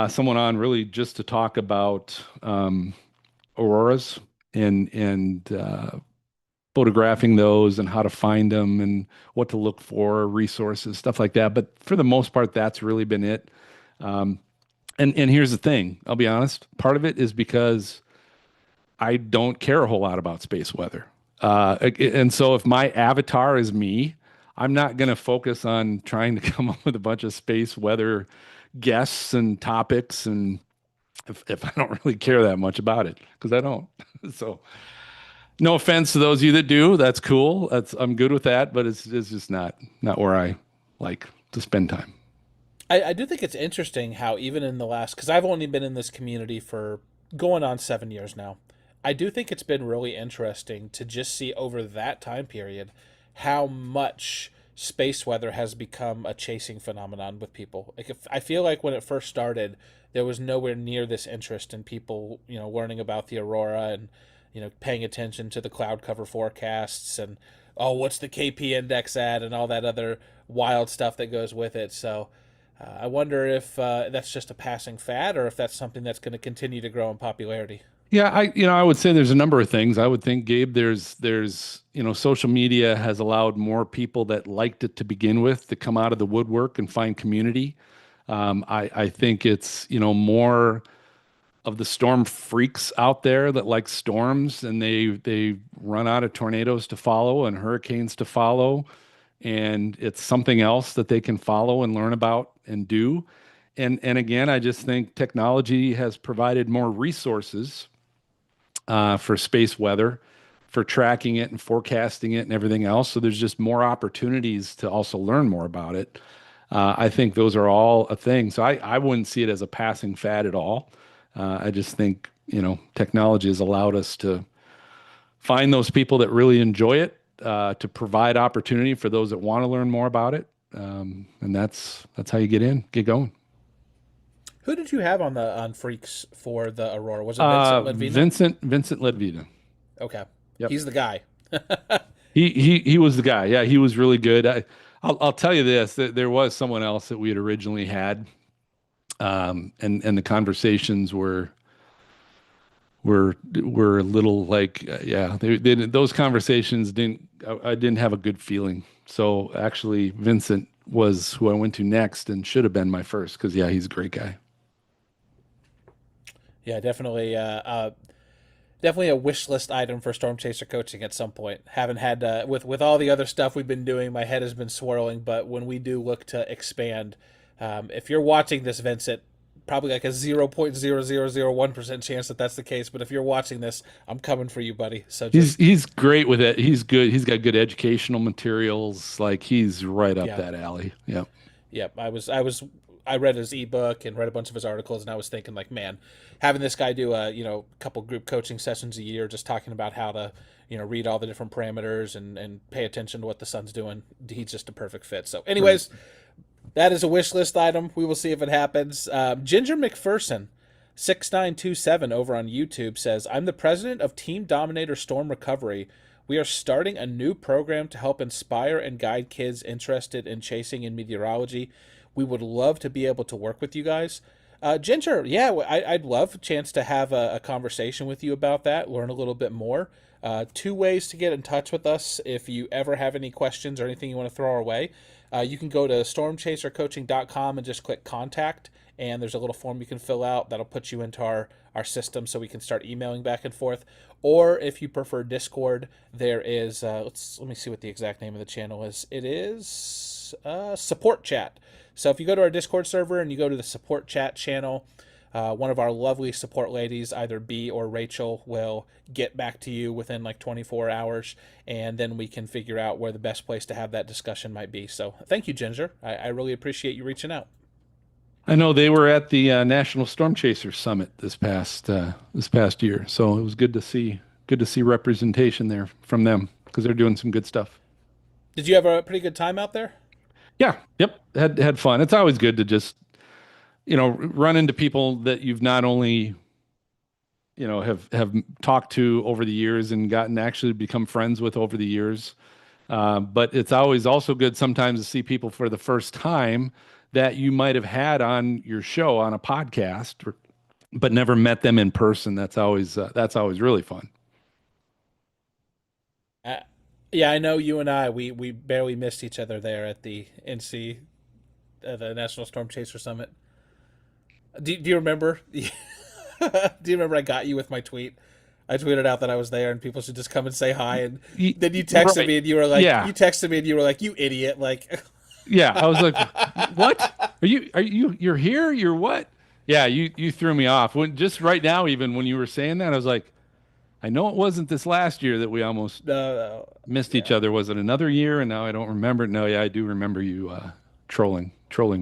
someone on really just to talk about auroras and photographing those and how to find them and what to look for, resources, stuff like that. But for the most part, that's really been it. And here's the thing, I'll be honest, part of it is because I don't care a whole lot about space weather. And so if my avatar is me, I'm not going to focus on trying to come up with a bunch of space weather guests and topics, and if I don't really care that much about it, because I don't. So no offense to those of you that do, that's cool. I'm good with that, but it's just not where I like to spend time. I do think it's interesting how even in the last, because I've only been in this community for going on 7 years now. I do think it's been really interesting to just see over that time period how much space weather has become a chasing phenomenon with people. Like I feel like when it first started, there was nowhere near this interest in people, learning about the aurora and, paying attention to the cloud cover forecasts and, oh, what's the KP index at and all that other wild stuff that goes with it. So I wonder if that's just a passing fad or if that's something that's going to continue to grow in popularity. Yeah, I would say there's a number of things. I would think, Gabe, there's social media has allowed more people that liked it to begin with to come out of the woodwork and find community. I think it's, more of the storm freaks out there that like storms, and they run out of tornadoes to follow and hurricanes to follow, and it's something else that they can follow and learn about and do. And again, I just think technology has provided more resources for space weather, for tracking it and forecasting it and everything else. So there's just more opportunities to also learn more about it. I think those are all a thing. So I wouldn't see it as a passing fad at all. I just think, technology has allowed us to find those people that really enjoy it, to provide opportunity for those that want to learn more about it. And that's how you get going. Who did you have on Freaks for the Aurora? Was it Vincent Ledvina? Vincent Ledvina. Okay. Yep. He's the guy. He was the guy. Yeah, he was really good. I'll tell you this, that there was someone else that we had originally had, and the conversations were a little like, those conversations I didn't have a good feeling. So actually Vincent was who I went to next and should have been my first, because he's a great guy. Yeah, definitely. Definitely a wish list item for Storm Chaser coaching at some point. Haven't had with all the other stuff we've been doing, my head has been swirling. But when we do look to expand, if you're watching this, Vincent, probably like a 0.0001% chance that that's the case. But if you're watching this, I'm coming for you, buddy. So he's great with it. He's good. He's got good educational materials. Like he's right up that alley. Yep. Yep. I read his ebook and read a bunch of his articles, and I was thinking, like, man, having this guy do a couple group coaching sessions a year, just talking about how to read all the different parameters and pay attention to what the sun's doing, he's just a perfect fit. So, anyways, that is a wish list item. We will see if it happens. Ginger McPherson, 6927 over on YouTube says, I'm the president of Team Dominator Storm Recovery. We are starting a new program to help inspire and guide kids interested in chasing in meteorology. We would love to be able to work with you guys. Ginger, I'd love a chance to have a conversation with you about that, learn a little bit more. 2 ways to get in touch with us if you ever have any questions or anything you want to throw our way. You can go to stormchasercoaching.com and just click contact, and there's a little form you can fill out that'll put you into our system so we can start emailing back and forth. Or if you prefer Discord, there is, let me see what the exact name of the channel is. It is Support Chat. So if you go to our Discord server and you go to the Support Chat channel, one of our lovely support ladies, either B or Rachel, will get back to you within like 24 hours, and then we can figure out where the best place to have that discussion might be. So thank you, Ginger. I really appreciate you reaching out. I know they were at the National Storm Chasers Summit this past year, so it was good to see representation there from them, because they're doing some good stuff. Did you have a pretty good time out there? Yeah. Yep. Had fun. It's always good to just, run into people that you've not only, have talked to over the years and gotten actually become friends with over the years. But it's always also good sometimes to see people for the first time that you might have had on your show on a podcast, but never met them in person. That's always really fun. Yeah, I know you and we barely missed each other there at the NC, the National Storm Chaser Summit. Do you remember? Do you remember I got you with my tweet? I tweeted out that I was there and people should just come and say hi. And then you texted Right. me and you were like, Yeah. you texted me and you were like, you idiot. Like, Yeah, I was like, "What? You're here? You're what?" Yeah, you threw me off. When just right now, even when you were saying that, I was like, "I know it wasn't this last year that we almost no, missed each yeah. other. Was it another year?" And now I don't remember. No, yeah, I do remember you trolling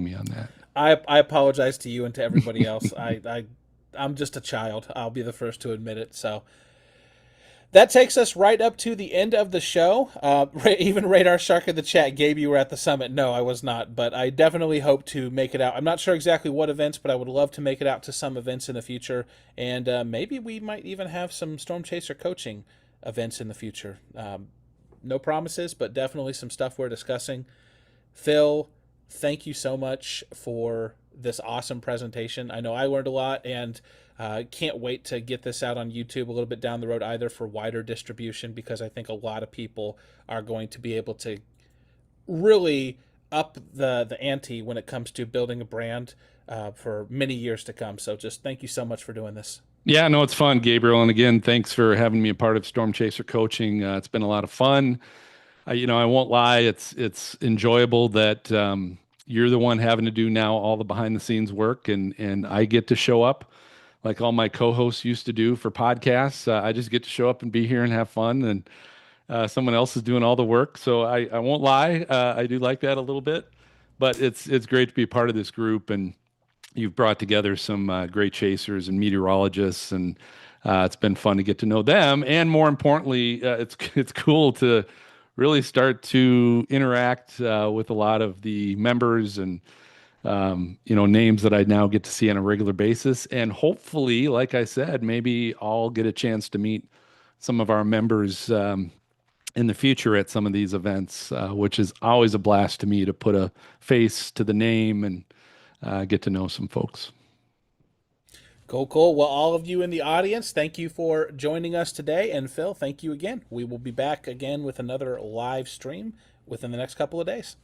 me on that. I apologize to you and to everybody else. I'm just a child. I'll be the first to admit it. So that takes us right up to the end of the show. Even Radar Shark in the chat, Gabe, you were at the summit. No, I was not, but I definitely hope to make it out. I'm not sure exactly what events, but I would love to make it out to some events in the future, and maybe we might even have some Storm Chaser coaching events in the future. No promises, but definitely some stuff we're discussing. Phil, thank you so much for this awesome presentation. I know I learned a lot, and can't wait to get this out on YouTube a little bit down the road, either for wider distribution, because I think a lot of people are going to be able to really up the ante when it comes to building a brand for many years to come. So just thank you so much for doing this. Yeah, no, it's fun, Gabriel. And again, thanks for having me a part of Storm Chaser coaching. It's been a lot of fun. I won't lie, it's enjoyable that you're the one having to do now all the behind the scenes work, and I get to show up like all my co-hosts used to do for podcasts. I just get to show up and be here and have fun, and someone else is doing all the work. So I won't lie, I do like that a little bit, but it's great to be a part of this group, and you've brought together some great chasers and meteorologists, and it's been fun to get to know them. And more importantly, it's cool to really start to interact with a lot of the members and names that I now get to see on a regular basis. And hopefully, like I said, maybe I'll get a chance to meet some of our members in the future at some of these events, which is always a blast to me to put a face to the name and get to know some folks. Cool. Well, all of you in the audience, thank you for joining us today. And Phil, thank you again. We will be back again with another live stream within the next couple of days.